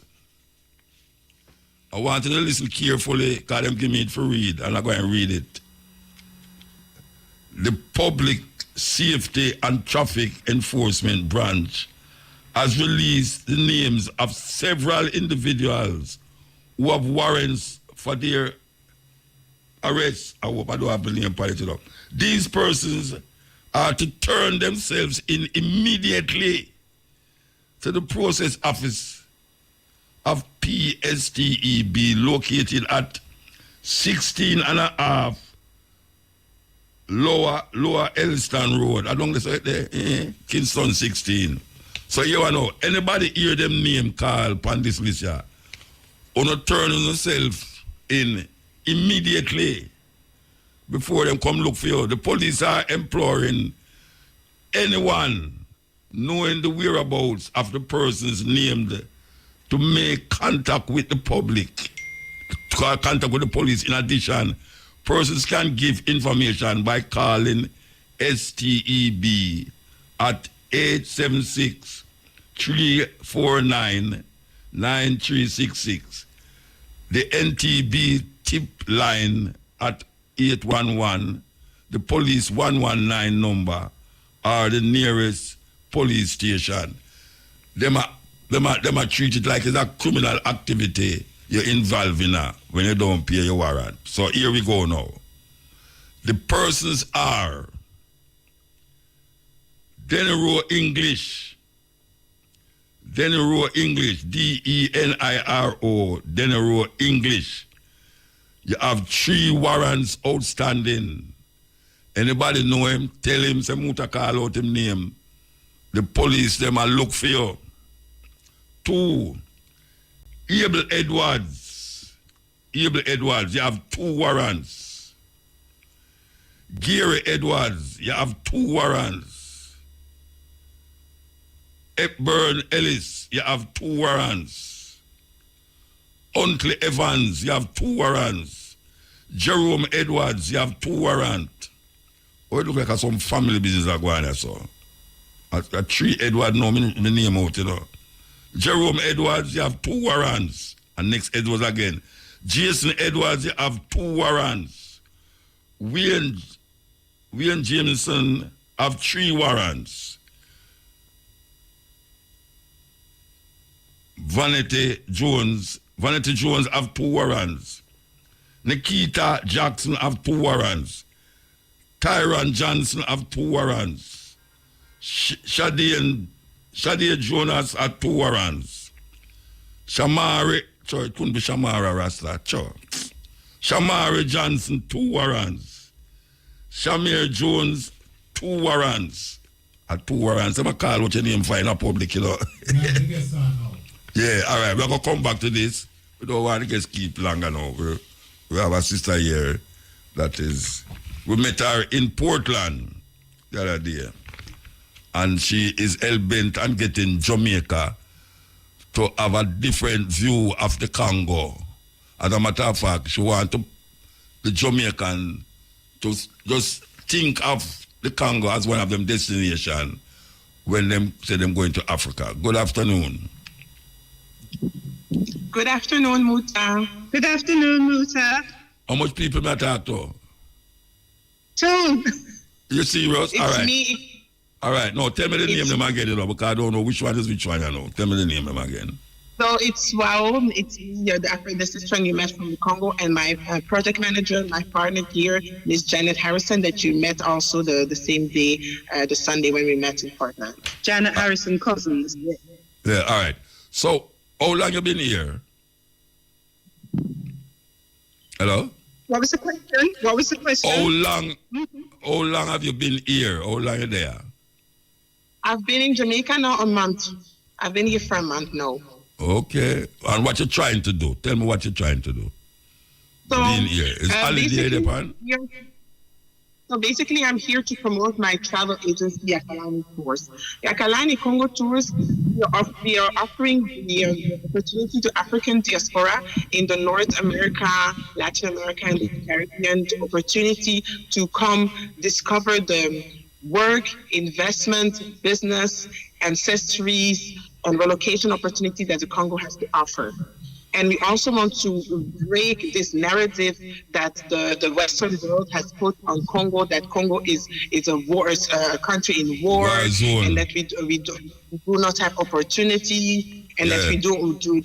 I want you to listen carefully because them give me it for read and I'm going to read it. The Public Safety and Traffic Enforcement Branch has released the names of several individuals who have warrants for their arrest. I hope I don't have the name pointed up. These persons are to turn themselves in immediately to the process office of PSTEB located at 16.5 Lower Elston Road. Along this right there, Kingston 16. So you know, anybody hear them name call upon this list here, wanna turn yourself in immediately before them come look for you. The police are imploring anyone knowing the whereabouts of the persons named to make contact with the public, contact with the police. In addition, persons can give information by calling STEB at 876-349-9366. The NTB tip line at 811, the police 119 number, or the nearest police station. Them are treated like it's a criminal activity you're involved in when you don't pay your warrant. So here we go now. The persons are Deniro English, Deniro English. You have 3 warrants outstanding. Anybody know him? Tell him, say Muta call out him name. The police, them will look for you. 2, Abel Edwards, you have 2 warrants. Gary Edwards, you have 2 warrants. Hepburn Ellis, you have 2 warrants. Uncle Evans, you have 2 warrants. Jerome Edwards, you have 2 warrants. Oh, it look like some family business are going on, so. A 3 Edward, no, me name out, you know. Jerome Edwards, you have 2 warrants. And next Edwards again. Jason Edwards, you have 2 warrants. Wayne Jameson have 3 warrants. Vanity Jones have 2 warrants. Nikita Jackson have 2 warrants. Tyron Johnson have 2 warrants. Shadi Jonas have 2 warrants. Shamari, it couldn't be Shamara Rasta, Shamari Johnson, 2 warrants. Shamir Jones, 2 warrants. 2 warrants. I'm call what your name for in a public, you know. Yeah, all right, we're going to come back to this. We don't want to just keep longer now. We have a sister here that is, we met her in Portland the other day. And she is hell-bent on getting Jamaica to have a different view of the Congo. As a matter of fact, she wants the Jamaican to just think of the Congo as one of them destinations when they say them going to Africa. Good afternoon. Good afternoon, Muta. Good afternoon, Muta. How much people may I talk to? 2. You serious? It's all right. me. All right. No, tell me the name them again, you know, because I don't know which one is which one, you know. Tell me the name them again. So it's Wow. It's the sister you met from the Congo, and my project manager, my partner here, Miss Janet Harrison, that you met also the same day, the Sunday when we met in Portland. Janet Harrison Cousins. Yeah, all right. So, how long you been here? Hello? What was the question? How long have you been here? How long are you there? I've been in Jamaica now a month. I've been here for a month now. Okay. And what you trying to do? Tell me what you're trying to do. So, being here. Is holiday the plan? So basically, I'm here to promote my travel agency, Yakalani Tours. Yakalani Congo Tours, we are offering the opportunity to African diaspora in the North America, Latin America, and the Caribbean, the opportunity to come discover the work, investment, business, ancestries, and relocation opportunity that the Congo has to offer. And we also want to break this narrative that the Western world has put on Congo, that Congo is a country in war, and that we do not have opportunity, and that we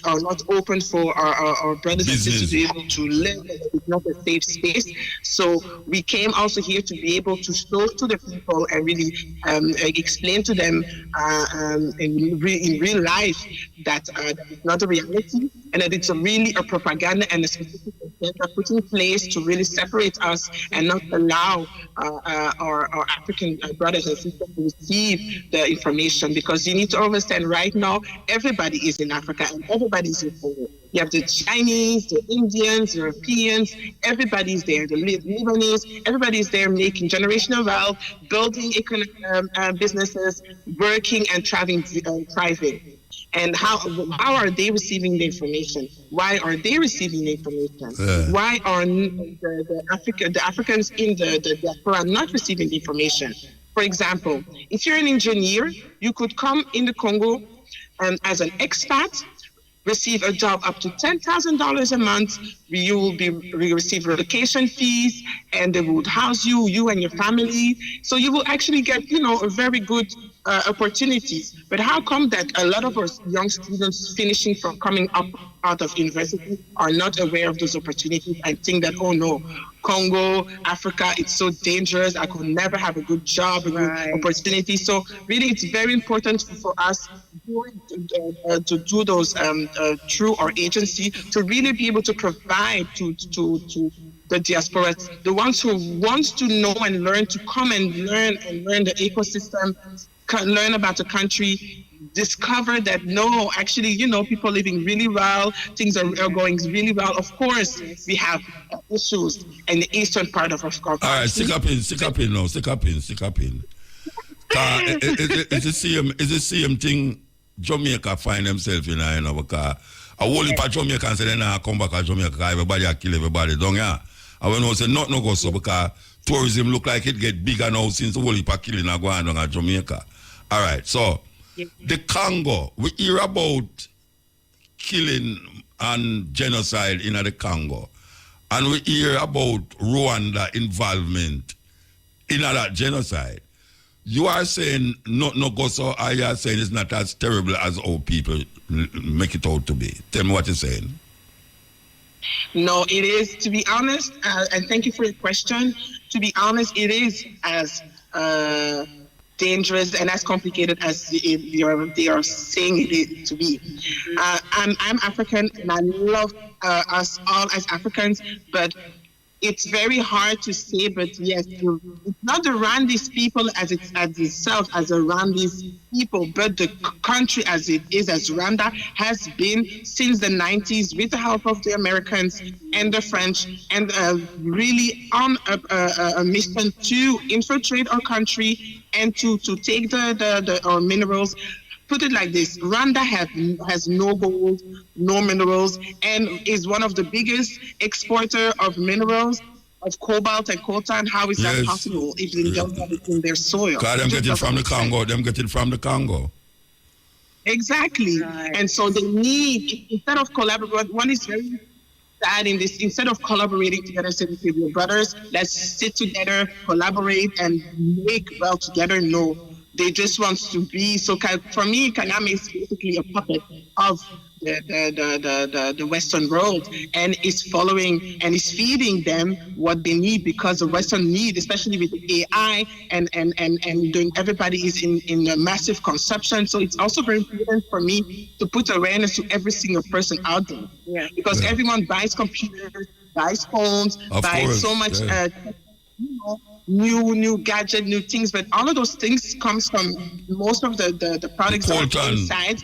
are not open for our brothers and sisters to be able to live, and that it's not a safe space. So we came also here to be able to show to the people and really explain to them in real life that it's not a reality, and that it's really a propaganda and a specific agenda put in place to really separate us and not allow our African brothers and sisters to receive the information. Because you need to understand, right now, everybody is in Africa and everybody is in Congo. You have the Chinese, the Indians, Europeans, everybody's there. The Lebanese, everybody's there making generational wealth, building economic businesses, working and traveling, thriving. And how are they receiving the information? Why are they receiving the information? Why are the Africans in the diaspora not receiving the information? For example, if you're an engineer, you could come in the Congo as an expat, receive a job up to $10,000 a month. You will receive relocation fees, and they would house you and your family. So you will actually get, a very good opportunities. But how come that a lot of our young students finishing from coming up out of university are not aware of those opportunities and think that, oh no, Congo, Africa, it's so dangerous. I could never have a good job, a good opportunity. So really, it's very important for us to do those through our agency to really be able to provide to the diaspora, the ones who wants to know and learn, to come and learn the ecosystem, learn about the country, discover that no, actually, people are living really well, things are going really well. Of course, we have issues in the eastern part of our country. All right, stick up in. It's the same thing Jamaica find themselves in, because a whole heap of Jamaicans say they now come back to Jamaica, everybody a kill everybody, don't ya? And when we say not no go so, because tourism look like it get bigger now since the whole heap of killing are going on at Jamaica. All right, so the Congo, we hear about killing and genocide in the Congo, and we hear about Rwanda involvement in that genocide. You are saying no go so, or you are saying it's not as terrible as all people make it out to be. Tell me what you're saying. No, it is, to be honest, and thank you for your question. To be honest, it is as dangerous and as complicated as they are saying it to be. I'm African, and I love us all as Africans, but it's very hard to say. But yes, it's not around these people as itself as around these people, but the country as it is, as Rwanda has been since the 90s, with the help of the Americans and the French, and really on a mission to infiltrate our country and to take our minerals. Put it like this: Rwanda has no gold, no minerals, and is one of the biggest exporter of minerals, of cobalt and coltan. How is that possible if they don't have it in their soil? Because them get it from the Congo. Them get it from the Congo. Exactly. Right. And so they need, instead of collaborating, one is very sad in this, instead of collaborating together, saying, okay, we're brothers, let's sit together, collaborate, and make well together. No. They just want to be, so for me, Kagame is basically a puppet of the Western world, and is following and is feeding them what they need, because the Western need, especially with AI and doing, everybody is in a massive consumption. So it's also very important for me to put awareness to every single person out there, because everyone buys computers, buys phones, buys so much. New gadget, new things, but all of those things comes from most of the products that are inside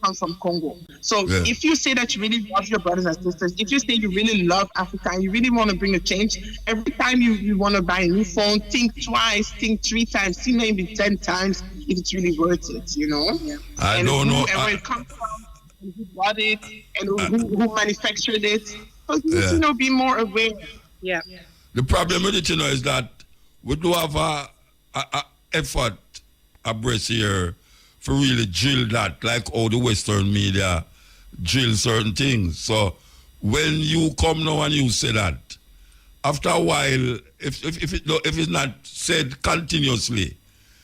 come from Congo. So if you say that you really love your brothers and sisters, if you say you really love Africa and you really want to bring a change, every time you want to buy a new phone, think twice, think 3 times, think maybe 10 times if it's really worth it, you know? I don't know. Where it comes from, and who bought it, and who manufactured it. So you know, be more aware. Yeah. The problem with it, you know, is that we do have a effort, a brace here, for really drill that, like how the Western media drill certain things. So when you come now and you say that, after a while, if it's not said continuously,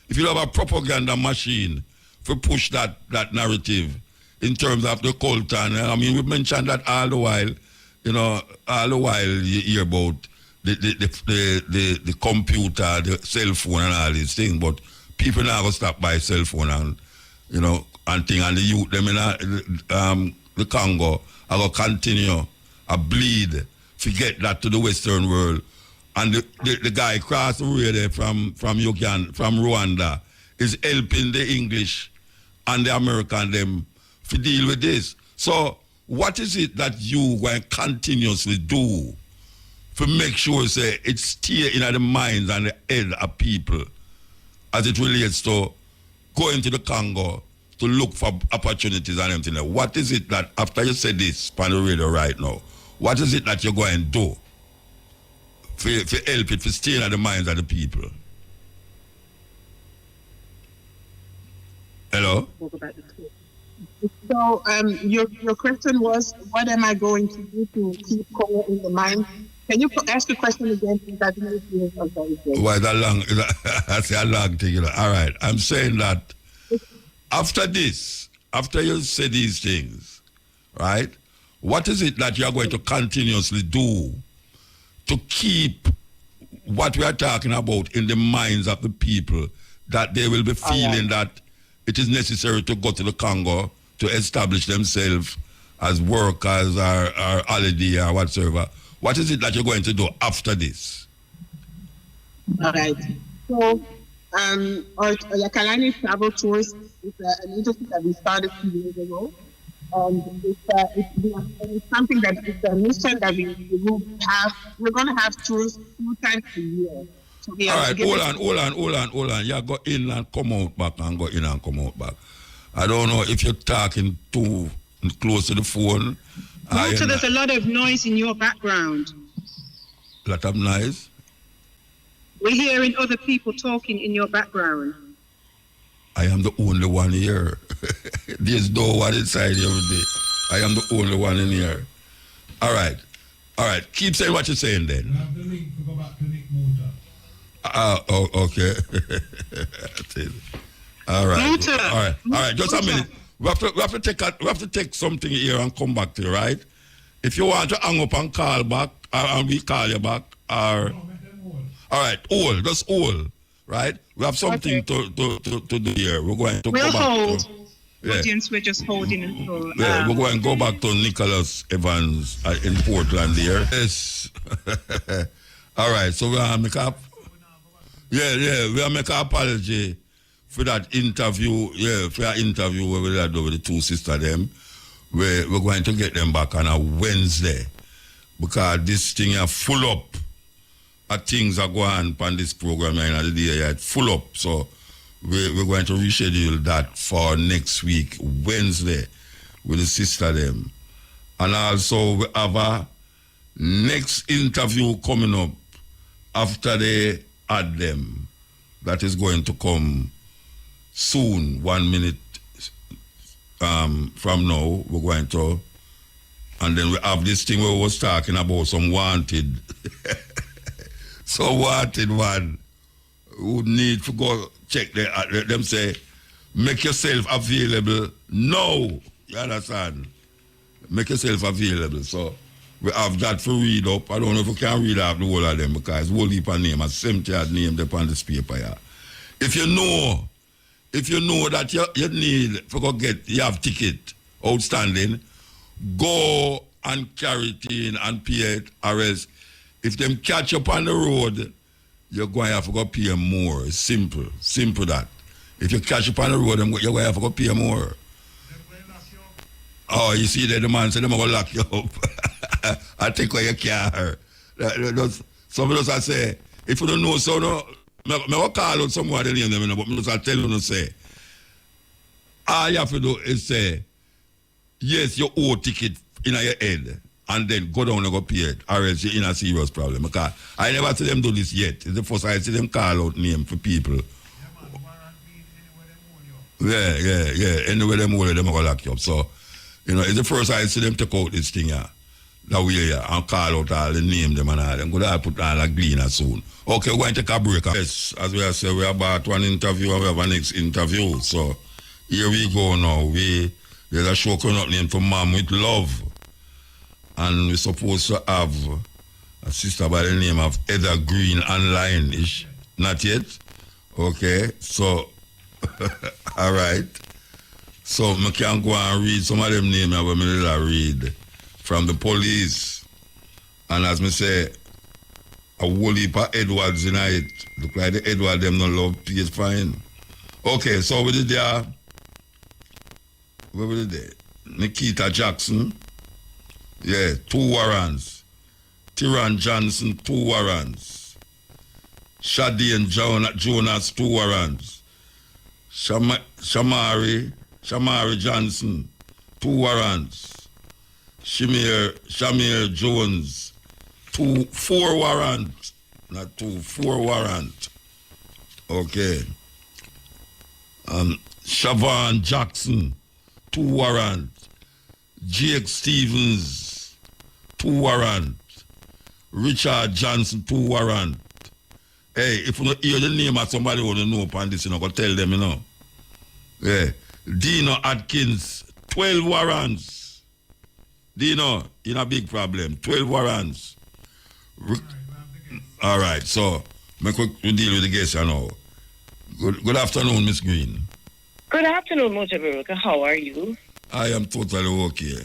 if you have a propaganda machine for push that narrative in terms of the coltan, I mean, we mentioned that all the while, you know, all the while you hear about the computer, the cell phone and all these things, but people now go stop by cell phone and, you know, and thing, and the youth, them in the Congo, I go continue, I bleed, forget that to the Western world. And the guy across the way there from Rwanda is helping the English and the American them to deal with this. So what is it that you going to continuously do to make sure say it stay in the minds and the head of people as it relates to going to the Congo to look for opportunities and everything? What is it that, after you say this on the radio right now, what is it that you're going to do for help it to stay in the minds of the people? Hello? So your question was, what am I going to do to keep Congo in the mind? Can you ask the question again? Why that long? That's a long thing. All right. I'm saying that after this, after you say these things, right, what is it that you're going to continuously do to keep what we are talking about in the minds of the people, that they will be feeling that it is necessary to go to the Congo to establish themselves as workers or holiday or whatsoever? What is it that you're going to do after this? All right. So, our Yakalani travel tours is an industry that we started 2 years ago. It's something that it's a mission that we will have. We're going to have tours 2 times a year. So all right, hold on. You go in and come out back and go in and come out back. I don't know if you're talking too close to the phone. Walter, there's a lot of noise in your background. A lot of noise? We're hearing other people talking in your background. I am the only one here. There's no one inside every day. I am the only one in here. All right. Keep saying what you're saying then. You have the link to go back to Nick Muta. Okay. All right. Muta. All right. Just a minute. We have to take something here and come back to you, right? If you want to hang up and call back, and we call you back, or all right, just hold, right? We have something to do here. We're going to We'll go back hold. to, Audience, we're just holding until. we're going to go back to Nicholas Evans in Portland here. Yes. All right, so we are make up. Yeah, we are make an apology for that interview. Yeah, for our interview where we had with the two sisters them. We're going to get them back on a Wednesday because this thing is full up. Things are going on this program and the day it's full up. So we're going to reschedule that for next week, Wednesday, with the sister them. And also we have a next interview coming up after they add them. That is going to come soon, 1 minute from now. We're going to, and then we have this thing where we was talking about some wanted. So wanted one who need to go check them say, make yourself available now. You understand? Make yourself available. So we have that to read up. I don't know if we can read out the whole of them because whole heap of name, a 70 name up on this paper here. If you know that you need to go get, you have ticket outstanding, go and carry it in and pay it, or else if them catch up on the road, you're going to have to go pay more. It's simple that. If you catch up on the road, you're going to have to go pay more. Oh, you see that the man said they're going to lock you up. I take away your car. Some of us I say, if you don't know, so no, I will call out someone to name them, but I tell you to say, all you have to do is say, yes, you owe ticket in your head, and then go down and go pay it, or else you're in a serious problem. Because I never see them do this yet. It's the first I see them call out name for people. Yeah. Anyway, them hold them, going to lock you up. So, it's the first I see them take out this thing here. That way, and call out all the name them and all. I'm going to put all the cleaner soon. Okay, we're going to take a break. Yes, as we have said, we have about one interview and we have a next interview. So, here we go now. There's a show coming up named For Mom with Love. And we're supposed to have a sister by the name of Heather Green online-ish. Not yet? Okay, so, all right. So, I can go and read some of them names I will read from the police. And as me say, a whole heap of Edwards in it. Look like the Edward them no love pays fine. Okay, so we did there. Where was it? Nikita Jackson. Yeah, 2 warrants. Tyron Johnson, 2 warrants. Shadian Jonas, 2 warrants. Shamari Johnson, 2 warrants. Shamir Jones, 4 warrants. Not 2, 4 warrants. Okay. Siobhan Jackson, 2 warrants. Jake Stevens, 2 warrants. Richard Johnson, 2 warrants. Hey, if you don't hear the name of somebody who don't know upon this, go tell them, Yeah. Dino Atkins, 12 warrants. Dino, in a big problem. 12 warrants. All right, so we deal with the guests now. Good afternoon, Miss Green. Good afternoon, Mutabaruka. How are you? I am totally okay.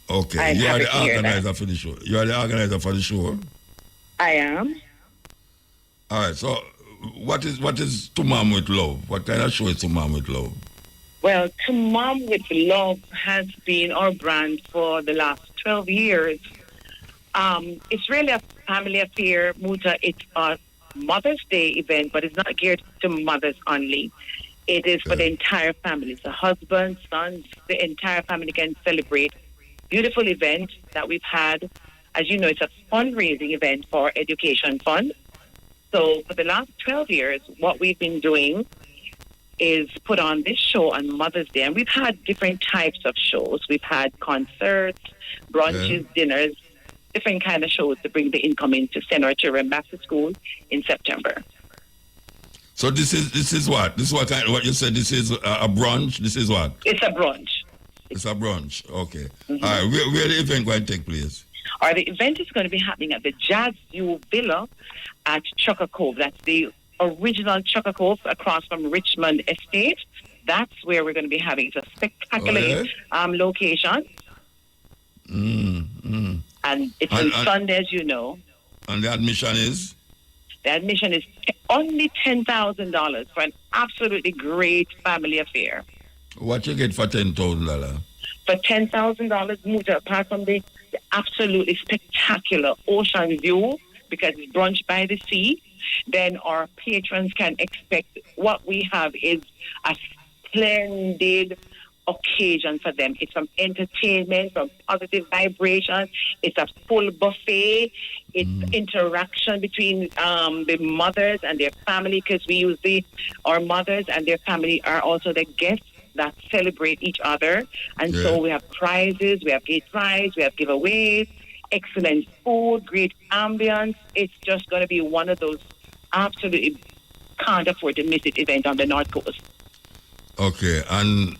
Okay, you are the organizer for the show. You are the organizer for the show. I am. All right, so what is To Mom with Love? What kind of show is To Mom with Love? Well, To Mom with Love has been our brand for the last 12 years. It's really a family affair, Muta. It's a Mother's Day event, but it's not geared to mothers only. It is for the entire family. So husbands, sons, the entire family can celebrate. Beautiful event that we've had. As you know, it's a fundraising event for Education Fund. So for the last 12 years, what we've been doing is put on this show on Mother's Day. And we've had different types of shows. We've had concerts, brunches, dinners, different kind of shows to bring the income in to send our children back to school in September. So this is what? This is what what you said, this is a brunch? This is what? It's a brunch. It's a brunch, okay. All right, where the event going to take place? The event is going to be happening at the Jazz View Villa at Chucker Cove. That's the original Chucker Cove across from Richmond Estate. That's where we're going to be having. It's a spectacular location. And it's on Sunday, as you know. And the admission is? The admission is only $10,000 for an absolutely great family affair. What you get for $10,000? For $10,000, Muta, apart from the absolutely spectacular ocean view, because it's brunch by the sea, then our patrons can expect what we have is a splendid occasion for them. It's from entertainment, from positive vibration. It's a full buffet. It's interaction between the mothers and their family, because we use our mothers and their family are also the guests that celebrate each other. And so we have prizes, we have gate prize, we have giveaways, excellent food, great ambience. It's just going to be one of those absolutely can't afford to miss it event on the North Coast. Okay, and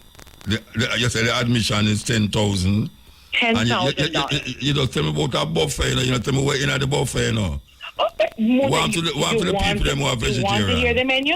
you said the admission is $10,000. $10,000. You don't tell me about a buffet, you don't tell me where in the buffet, no. Want to the people them who are vegetarian. You want to hear the menu?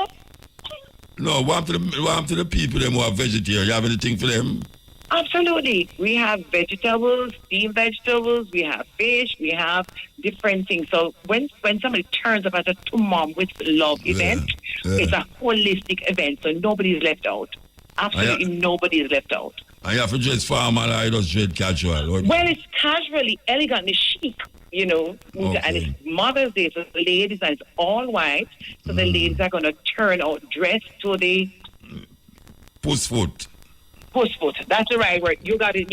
No, want to the people them who are vegetarian. You have anything for them? Absolutely. We have vegetables, steamed vegetables, we have fish, we have different things. So when somebody turns up at a To Mom with Love event, it's a holistic event, so nobody is left out. Absolutely nobody is left out. And you have to dress formal or just dress casual? Well, it's casually, elegantly chic, you know. Okay. And it's Mother's Day, so the ladies, and it's all white. So the ladies are going to turn out dressed to the... Pussfoot. Pussfoot. That's the right word. You got it,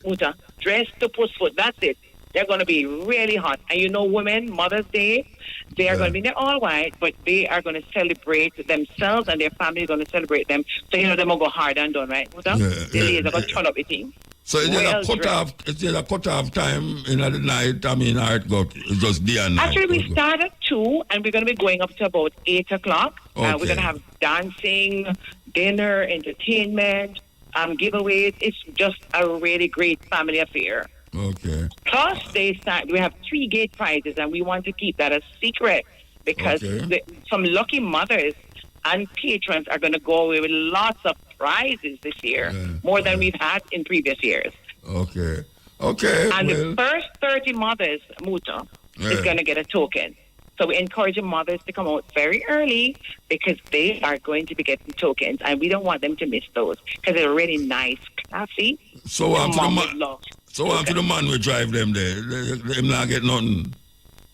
Muta. Dressed to pussfoot. That's it. They're going to be really hot. And you know, women, Mother's Day, they are going to be, they're all white, but they are going to celebrate themselves and their family are going to celebrate them. So, you know, them will go hard and done, right? The ladies are going to turn up the thing. So is there a cut-off time in the night? I mean, it's just day and night? Actually, we start at 2 and we're going to be going up to about 8 o'clock. Okay. We're going to have dancing, dinner, entertainment, giveaways. It's just a really great family affair. Okay. Plus, we have 3 gate prizes, and we want to keep that a secret because some lucky mothers and patrons are going to go away with lots of prizes this year, more than we've had in previous years. Okay. And the first 30 mothers, Muta, is going to get a token. So we're encouraging mothers to come out very early because they are going to be getting tokens, and we don't want them to miss those because they're really nice, classy. So after the man will drive them there, them not get nothing.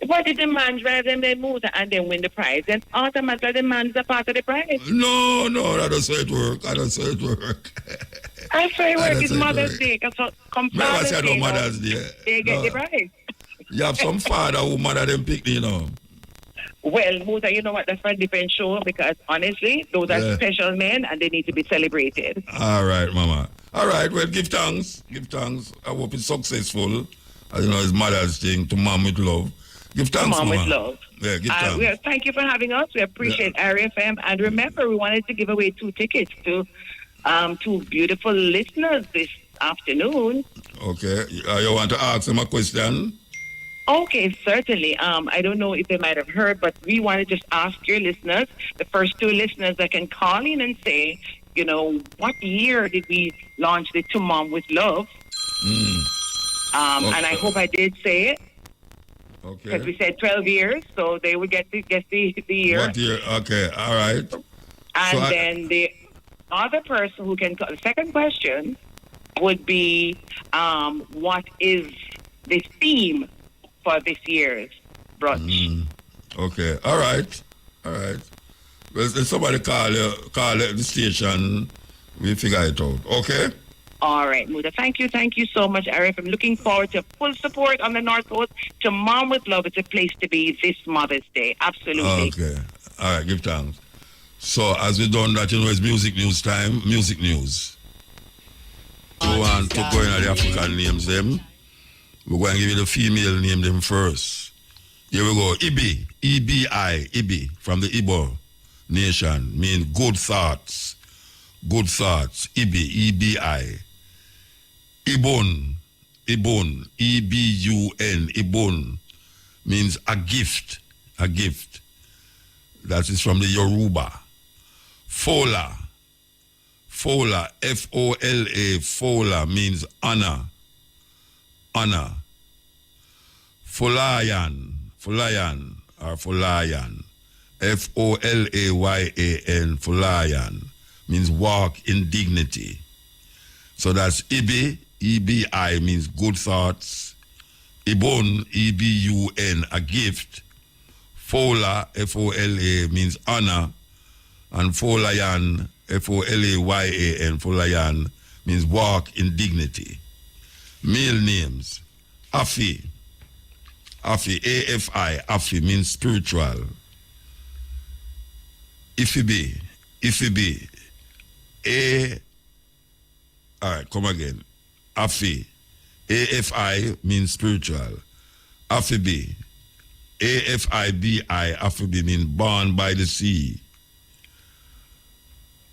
But if the man drive them, they move and then win the prize, then automatically the man is a part of the prize. No, that doesn't work. I don't say it work. I say it work. It's Mother's Day. So come Father's Day, Mother's Day. They get the prize. You have some father who mother them pick, you know. Well, Muta, you know what? That's for a different show because honestly, those are special men and they need to be celebrated. All right, Mama. All right, well, give thanks. I hope it's successful. As you know, it's Mother's thing, To Mom with Love. Give thanks, To Mom Mama. with Love. Yeah, give thanks. Thank you for having us. We appreciate RFM. And remember, we wanted to give away 2 tickets to 2 beautiful listeners this afternoon. Okay. You want to ask them a question? Okay, certainly. I don't know if they might have heard, but we want to just ask your listeners, the first 2 listeners that can call in and say, you know, what year did we launch the To Mom with Love? And I hope I did say it. Okay. Because we said 12 years, so they would get the year. What year? Okay, all right. And then the other person who can call, the second question would be, what is the theme for this year's brunch? Okay, all right. Well, somebody call the station, we figure it out, okay? All right, Muta. Thank you so much, Arif. I'm looking forward to full support on the North Coast. To Mom with Love, it's a place to be this Mother's Day. Absolutely. Okay. All right, give thanks. So as we done that, it's music news time. Music news. We want to go into the African names them. We're going to give you the female name them first. Here we go. Ibi. E-B-I. Ibi. From the Igbo nation. Means good thoughts. Good thoughts. Ibi. E-B-I. Ibun. Ibun. E-B-U-N. Ibun. Means a gift. A gift. That is from the Yoruba. Fola. Fola. F-O-L-A. Fola means honor. Honor. Folayan. Folayan or Folayan. F-O-L-A-Y-A-N. Folayan means walk in dignity. So that's Ibi. E-B-I means good thoughts. Ibun. E-B-U-N. A gift. Fola. F-O-L-A means honor. And Folayan. F-O-L-A-Y-A-N. Folayan means walk in dignity. Male names. Afi. Afi. A-F-I. Afi means spiritual. Ifibi. Ifibi. Alright, come again. Afi. A-F-I means spiritual. Afibi. A-F-I-B-I. Afibi means born by the sea.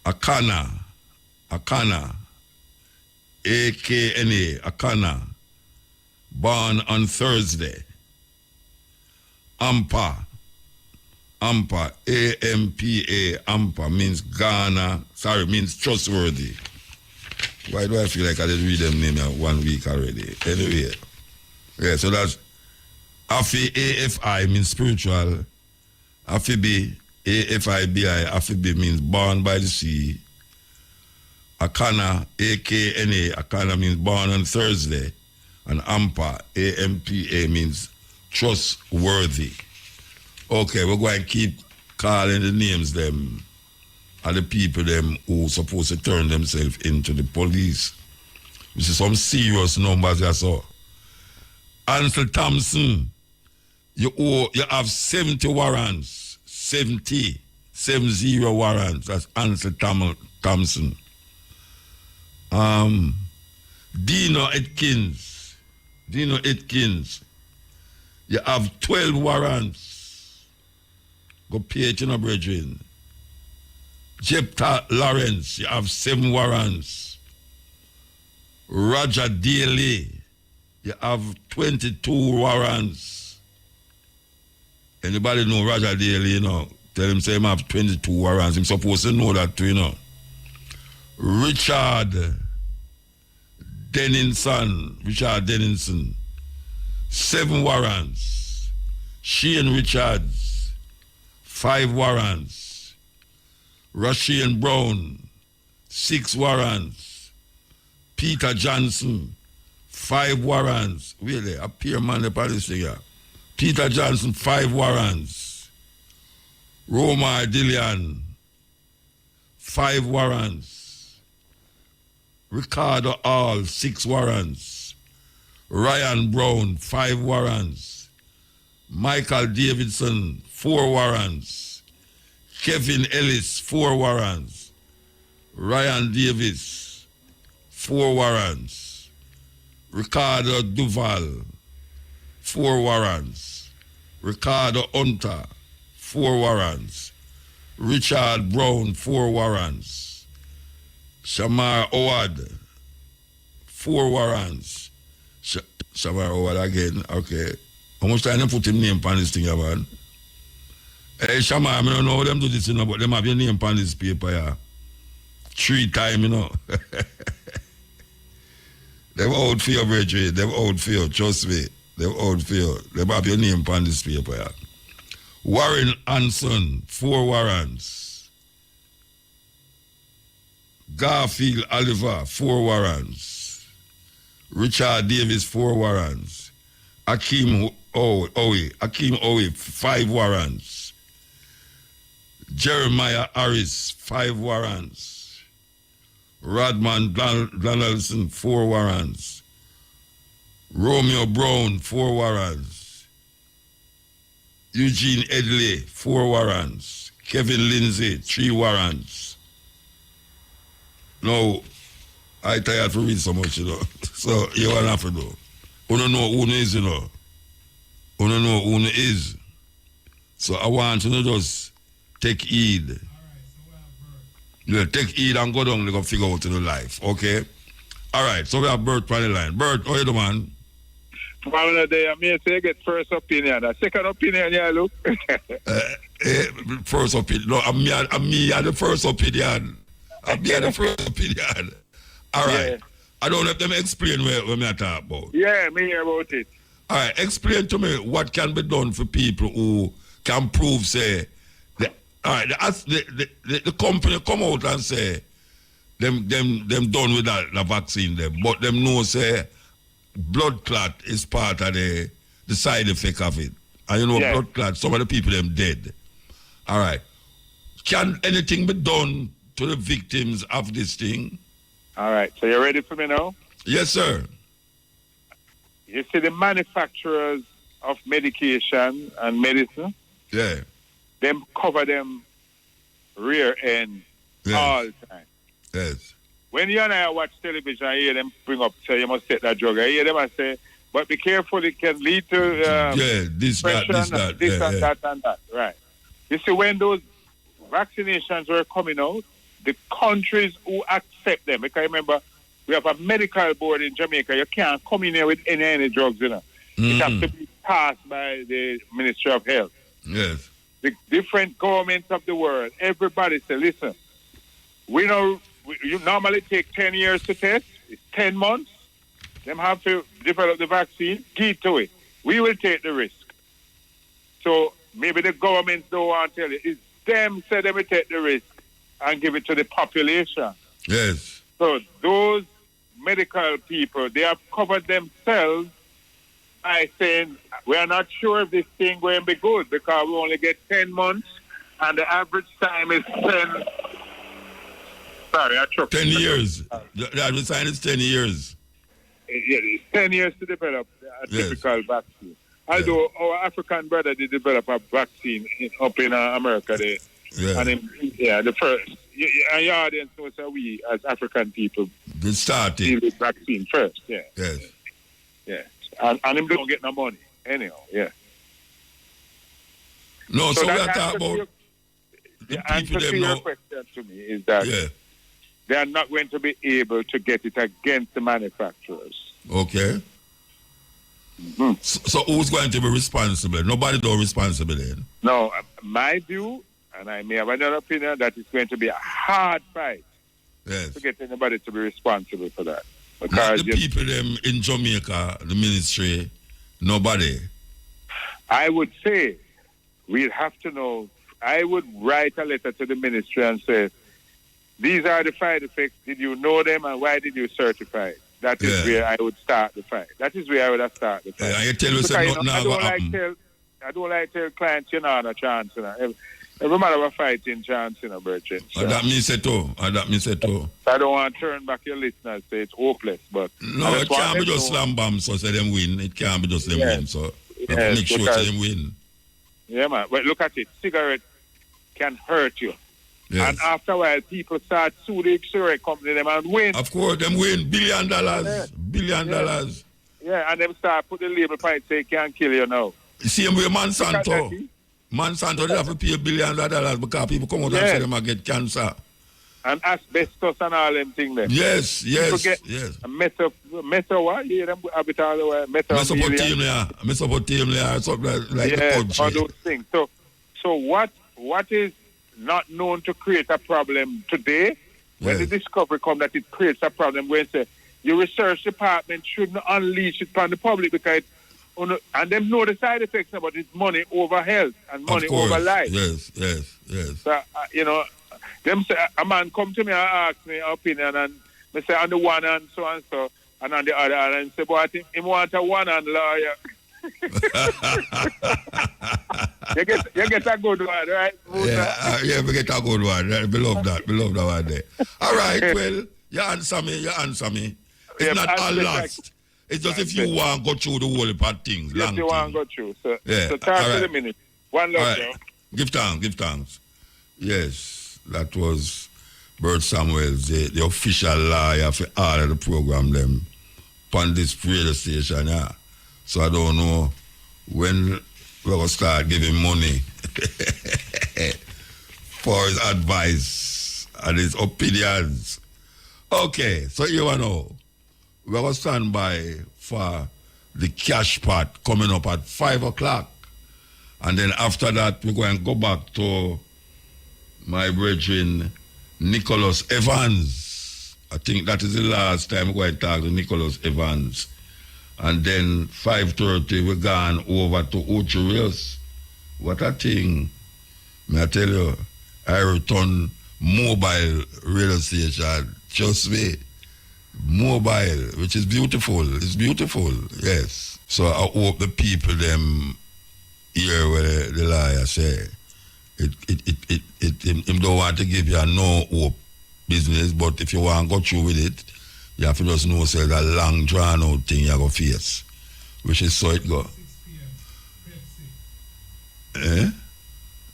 Akana. Akana. A-K-N-A. Akana. Born on Thursday. Ampa. Ampa. A-M-P-A. Ampa means Ghana. Sorry, means trustworthy. Why do I feel like I didn't read them name 1 week already? Anyway. Yeah, so that's Afi. A-F-I means spiritual. Afibi. A-F-I-B-I. Afibi means born by the sea. Akana. A-K-N-A. Akana means born on Thursday. And Ampa. A-M-P-A means trustworthy. Okay, we're going to keep calling the names them of the people them who supposed to turn themselves into the police. This is some serious numbers I saw. Ansel Thompson, you have 70 warrants. 70 warrants. That's Ansel Thompson. Dino Atkins, you have 12 warrants. Go pay it, brethren. Jephthah Lawrence, you have 7 warrants. Roger Daly, you have 22 warrants. Anybody know Roger Daly, Tell him, say him have 22 warrants. He's supposed to know that too, Richard Denninson, 7 warrants. Shane Richards, 5 warrants. Rashian Brown, 6 warrants. Peter Johnson, 5 warrants. Really, a peer man the police here. Peter Johnson, 5 warrants. Roma Dillian, 5 warrants. Ricardo Hall, 6 warrants. Ryan Brown, 5 warrants. Michael Davidson, 4 warrants. Kevin Ellis, 4 warrants. Ryan Davis, 4 warrants. Ricardo Duval, 4 warrants. Ricardo Hunter, 4 warrants. Richard Brown, 4 warrants. Shamar Howard, 4 warrants. Shamar Howard again, okay. How much time they put him name on this thing, man? Hey, Shamar, I don't know how them do this, but them have your name on this paper, yeah. 3 times, They've out for you, brethren. They've out for you, trust me. They've out for you. They have your name on this paper, yeah. Warren Anson, 4 warrants. Garfield Oliver, 4 warrants. Richard Davis, 4 warrants. Akeem Owe, 5 warrants. Jeremiah Harris, 5 warrants. Rodman Donaldson, 4 warrants. Romeo Brown, 4 warrants. Eugene Edley, 4 warrants. Kevin Lindsay, 3 warrants. No, I tired to read so much, you know. So you want have to do. You don't know who is, you know. You don't know who is. So I want you to just take heed. Yeah, take heed and go down and go figure out the life, okay? All right, so we have Bert on the line. Bert, how you doing, man? One day, I may say get first opinion. A second opinion, yeah, look. First opinion. No, I'm me at the first opinion. I'm me at the first opinion. All right. Yeah. I don't let them explain what I talk about. Yeah, me hear about it. All right, explain to me what can be done for people who can prove, say, the company come out and say, them done with the vaccine, them, but them know, say, blood clot is part of the side effect of it. And you know, blood clot, some of the people them dead. All right. Can anything be done to the victims of this thing? All right. So you ready for me now? Yes, sir. You see the manufacturers of medication and medicine? Yeah. Them cover them rear end all the time. Yes. When you and I watch television, I hear them bring up, say, you must take that drug. I hear them and say, but be careful, it can lead to this, that, and that. Right. You see, when those vaccinations were coming out, the countries who accept them, because remember, we have a medical board in Jamaica, you can't come in here with any drugs, you know. It has to be passed by the Ministry of Health. Yes. The different governments of the world, everybody say, listen, you normally take 10 years to test. It's 10 months. Them have to develop the vaccine. Give to it. We will take the risk. So maybe the governments don't want to tell you. It's them say they will take the risk and give it to the population. Yes. So those medical people, they have covered themselves by saying, we are not sure if this thing going to be good because we only get 10 months and the average time is 10. Sorry, I choked. 10 years. The average time is 10 years. Yeah, it's 10 years to develop a typical vaccine. Although our African brother did develop a vaccine up in America there. Yeah. And the first, and your audience knows that we as African people started with vaccine first. Yeah. Yes. Yeah. And him don't get no money. Anyhow, yeah. No, so we are talking about the answer to your question to me is that they are not going to be able to get it against the manufacturers. Okay. Mm-hmm. So who's going to be responsible? Nobody don't responsible then? No, my view, and I may have another opinion, that it's going to be a hard fight to get anybody to be responsible for that. Because the people them in Jamaica, the ministry, nobody. I would say we'll have to know. I would write a letter to the ministry and say, these are the side effects. Did you know them and why did you certify it? That is where I would start the fight. That is where I would have started the fight. You tell us I don't like tell clients, you know, no chance. You know. Every man have a fighting chance, you know, Virgin. So. That means it too. I don't want to turn back your listeners say it's hopeless, but no, it can't be just slam bam so say them win. It can't be just them win. So make sure them win. Yeah, man. But look at it. Cigarette can hurt you. Yes. And after a while, people start sue the cigarette company them and win. Of course, them win $1 billion. $1 billion. Yeah, and them start put the label point say it can't kill you now. Same way Monsanto. Monsanto they have to pay $1 billion because people come out and say them get cancer. And asbestos and all them things there. Yes. What? Yeah, them have it all the way. Mesopotamia, something like the country. All those things. So what is not known to create a problem today, when the discovery comes that it creates a problem, where say your research department shouldn't unleash it on the public because and them know the side effects about it's money over health and money over life. Yes. So, you know, them say, a man come to me and ask me opinion and me say on the one hand so and so and on the other hand and say, but I think he want a one hand lawyer. you get a good one, right? Yeah, we get a good one. We love that one there. All right, well, you answer me. It's not all lost. It's just if you want to go through the whole part things. Yes, you want to go through. So talk to the minute. One love, Give thanks. Yes, that was Bert Samuels, the official lawyer for all of the program them on this radio station, yeah. So I don't know when we're going to start giving money for his advice and his opinions. Okay, so you know, we're going to stand by for the cash part coming up at 5 o'clock. And then after that, we're going to go back to my brethren, Nicholas Evans. I think that is the last time we're going to talk to Nicholas Evans. And then 5:30, we're going over to Ocherios. What a thing. May I tell you, I return mobile radio station. Trust me. Mobile, which is beautiful. It's beautiful, yes. So I hope the people them hear what the lawyer say. Him don't want to give you a no hope business, but if you want to go through with it, you have to just know say that long drawn out thing you go face. Which is so it go. 6 p.m.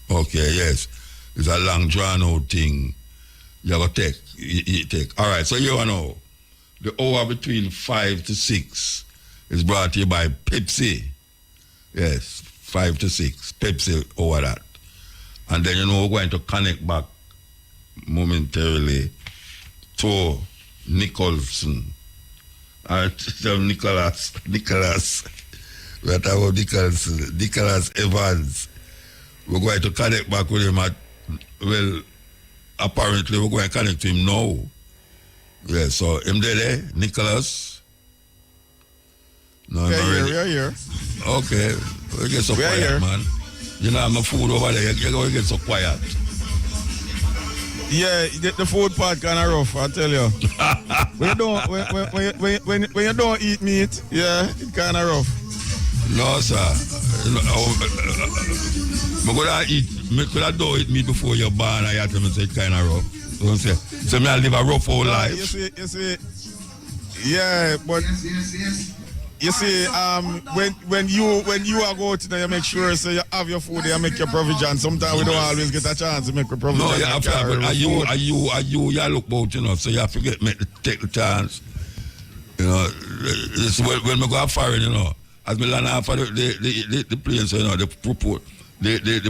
Okay, yes. It's a long drawn out thing you go take. You take. Alright, so you know the hour between 5 to 6 is brought to you by Pepsi. Yes, 5 to 6. Pepsi over that. And then, you know, we're going to connect back momentarily to Nicholson. Nicholas. We're talking about Nicholas Evans. We're going to connect back with him well, apparently we're going to connect to him now. Yeah, so him there, Nicholas. No, we are here. Okay, we get so quiet, here. Man. You know, my food over there, you're going to get so quiet. Yeah, the food part kind of rough, I tell you. when you don't eat meat, yeah, it's kind of rough. No, sir. I don't eat meat before you're born. I have to say it's kind of rough. Don't say. So I live a rough whole life. You see, yeah, but you see, when you are going to, you make sure so you have your food, you make your provision. Sometimes we don't always get a chance to make a provision. No, you have to. Are you look about, you know, so you have to take the chance. You know, it's when we go foreign, you know, as we land off the place, you know, the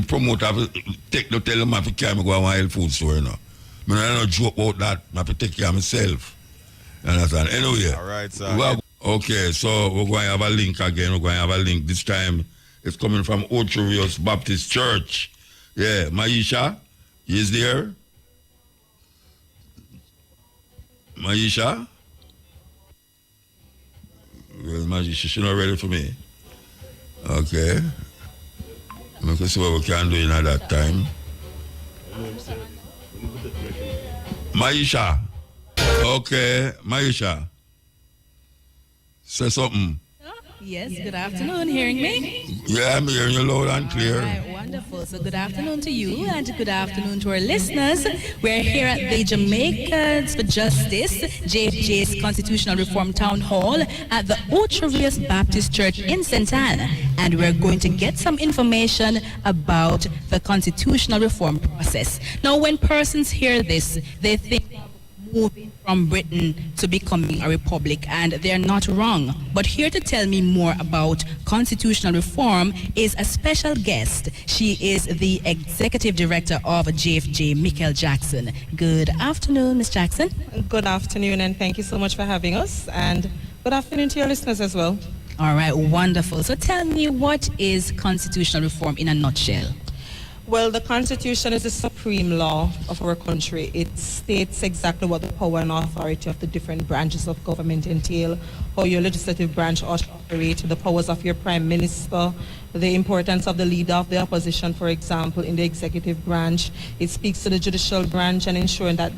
promoter have to tell them if you can't go to a health food store, you know. I don't joke about that. I have to take care of myself. You understand? Anyway. All right, sir. Okay, so we're going to have a link again. We're going to have a link. This time it's coming from Ocherios Baptist Church. Yeah, Maisha, is there? Maisha? Well, Maisha, she's not ready for me. Okay. We can see what we can do in at that time. Maisha. Okay, Maisha. Say something. Yes, good afternoon. Hearing me? Yeah, I'm hearing you loud and clear. All right, wonderful. So good afternoon to you and good afternoon to our listeners. We're here at the Jamaicans for Justice, JFJ's Constitutional Reform Town Hall at the Ocherios Baptist Church in St. Anne. And we're going to get some information about the constitutional reform process. Now, when persons hear this, they think moving from Britain to becoming a republic, and they're not wrong. But here to tell me more about constitutional reform is a special guest. She is the executive director of JFJ, Michael Jackson. Good afternoon, Ms. Jackson. Good afternoon, and thank you so much for having us, and good afternoon to your listeners as well. All right, wonderful. So tell me, what is constitutional reform in a nutshell? Well, the Constitution is the supreme law of our country. It states exactly what the power and authority of the different branches of government entail, how your legislative branch ought to operate, the powers of your prime minister, the importance of the leader of the opposition, for example, in the executive branch. It speaks to the judicial branch and ensuring that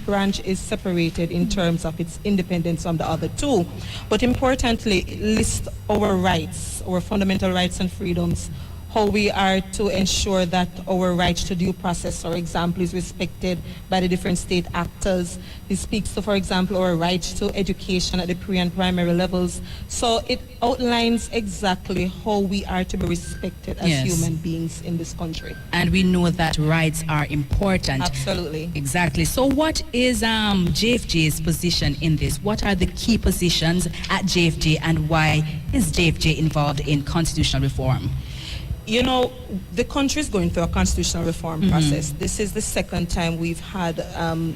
branch is separated in terms of its independence from the other two. But importantly, it lists our rights, our fundamental rights and freedoms, how we are to ensure that our right to due process, for example, is respected by the different state actors. It speaks to, for example, our right to education at the pre and primary levels. So it outlines exactly how we are to be respected as human beings in this country. And we know that rights are important. Absolutely. Exactly. So what is JFJ's position in this? What are the key positions at JFJ, and why is JFJ involved in constitutional reform? You know, the country is going through a constitutional reform process. This is the second time we've had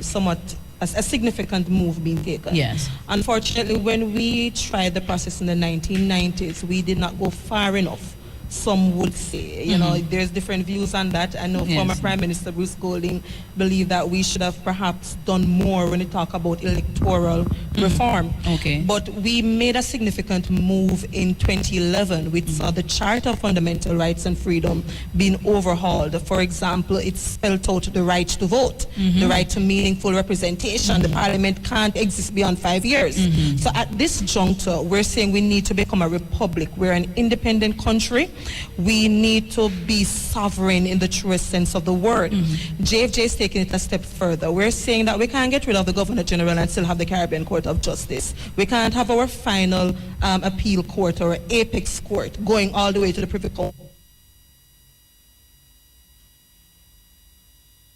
somewhat a significant move being taken. Yes. Unfortunately, when we tried the process in the 1990s, we did not go far enough. Some would say, you know, there's different views on that. I know former Prime Minister Bruce Golding believed that we should have perhaps done more when we talk about electoral reform. Okay. But we made a significant move in 2011. We saw the Charter of Fundamental Rights and Freedom being overhauled. For example, it spelled out the right to vote, the right to meaningful representation. The Parliament can't exist beyond 5 years. So at this juncture, we're saying we need to become a republic. We're an independent country. We need to be sovereign in the truest sense of the word. JFJ is taking it a step further. We're saying that we can't get rid of the Governor General and still have the Caribbean Court of Justice. We can't have our final appeal court or apex court going all the way to the Privy Court.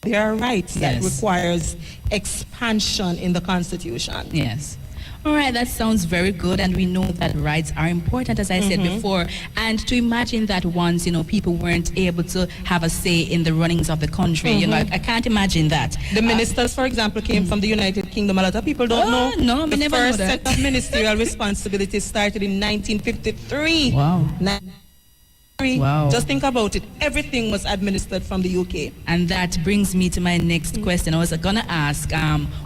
There are rights that requires expansion in the Constitution. Yes. All right, that sounds very good, and we know that rights are important, as I said before. And to imagine that once, you know, people weren't able to have a say in the runnings of the country, you know, I can't imagine that. The ministers, for example, came from the United Kingdom. A lot of people don't know. No, the never first know that. set of ministerial responsibilities started in 1953. Wow. Wow. Just think about it. Everything was administered from the UK. And that brings me to my next question. I was going to ask,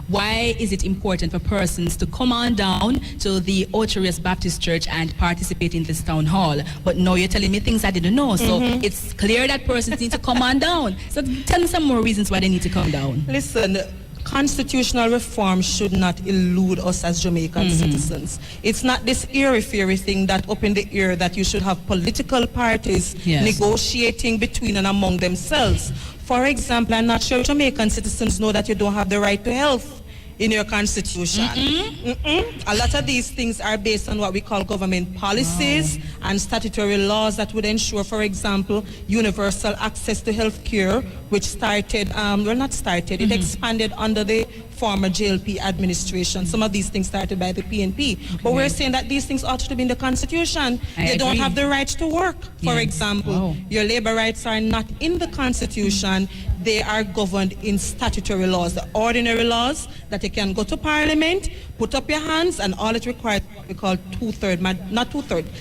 why is it important for persons to come on down to the Ocherius Baptist Church and participate in this town hall? But now you're telling me things I didn't know. So it's clear that persons need to come on down. So tell me some more reasons why they need to come down. Listen, constitutional reform should not elude us as Jamaican citizens. It's not this airy-fairy thing that up in the air that you should have political parties negotiating between and among themselves. For example, I'm not sure Jamaican citizens know that you don't have the right to health in your constitution. A lot of these things are based on what we call government policies and statutory laws that would ensure, for example, universal access to health care, which started, it expanded under the former JLP administration. Some of these things started by the PNP. But we're saying that these things ought to be in the Constitution. They don't have the right to work, for example. Your labor rights are not in the Constitution. They are governed in statutory laws, the ordinary laws that you can go to Parliament, put up your hands, and all it requires what we call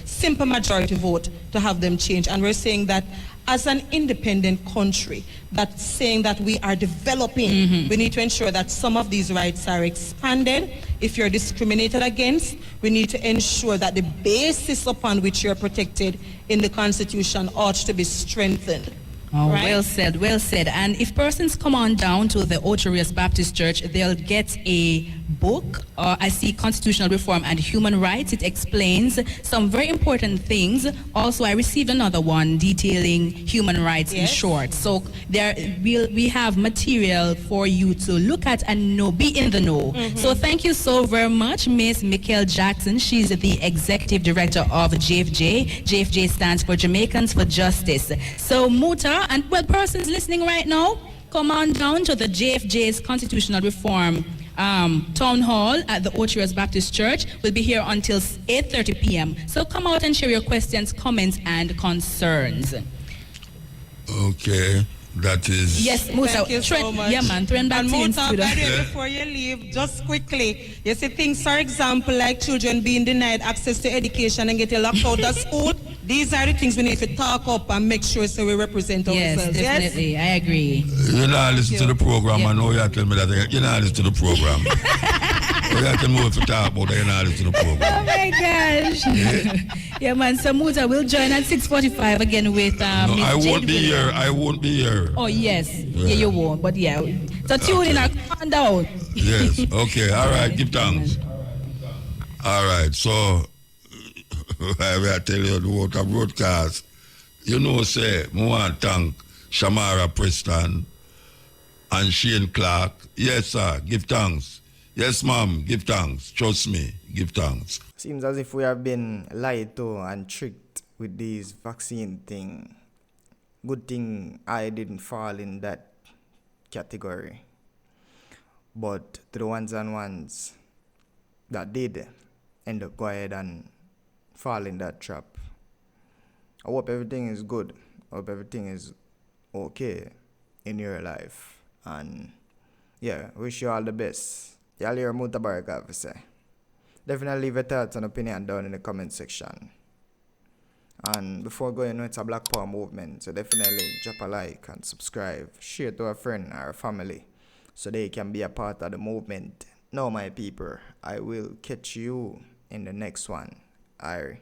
simple majority vote to have them change. And we're saying that as an independent country that's saying that we are developing, we need to ensure that some of these rights are expanded. If you're discriminated against, we need to ensure that the basis upon which you're protected in the Constitution ought to be strengthened. Oh, right? Well said, well said. And if persons come on down to the Ocherius Baptist Church, they'll get a book. I see Constitutional Reform and Human Rights. It explains some very important things. Also, I received another one detailing human rights in short. So we have material for you to look at and be in the know. So thank you so very much, Miss Mikkel Jackson. She's the Executive Director of JFJ. JFJ stands for Jamaicans for Justice. So Muta, and persons listening right now, come on down to the JFJ's Constitutional Reform Town Hall at the Ocherius Baptist Church. We'll be here until 8:30 p.m. So come out and share your questions, comments, and concerns. Okay, that is... Yes, Muta. Thank you so much. Yeah, man, turn back and to you in Muta, studio. before you leave, just quickly, you see things, for example, like children being denied access to education and getting locked out of school. These are the things we need to talk up and make sure so we represent ourselves. Yes, definitely. I agree. You're not listening to the program. I know you're telling me that you're not listening to the program. You have to move to talk about that. You're not listening to the program. Oh my gosh. Yeah, man. So Muta will join at 6:45 again with I won't be here. I won't be here. Oh, yes. Yeah, you won't. But yeah. So tune in and come on down. Yes. Okay. All right. Give thanks. All right. So, I will tell you about a broadcast You know, say, I want to thank Shamara Preston and Shane Clark. Yes, sir, give thanks. Yes, ma'am, give thanks. Trust me, give thanks. Seems as if we have been lied to and tricked with this vaccine thing. Good thing I didn't fall in that category. But to the ones that did end up go ahead and fall in that trap, I hope everything is good. I hope everything is okay in your life. And yeah, wish you all the best. Y'all hear Mutabaruka have say. Definitely leave your thoughts and opinion down in the comment section. And before going, it's a Black Power movement, so definitely drop a like and subscribe. Share to a friend or a family so they can be a part of the movement. Now, my people, I will catch you in the next one. Aye.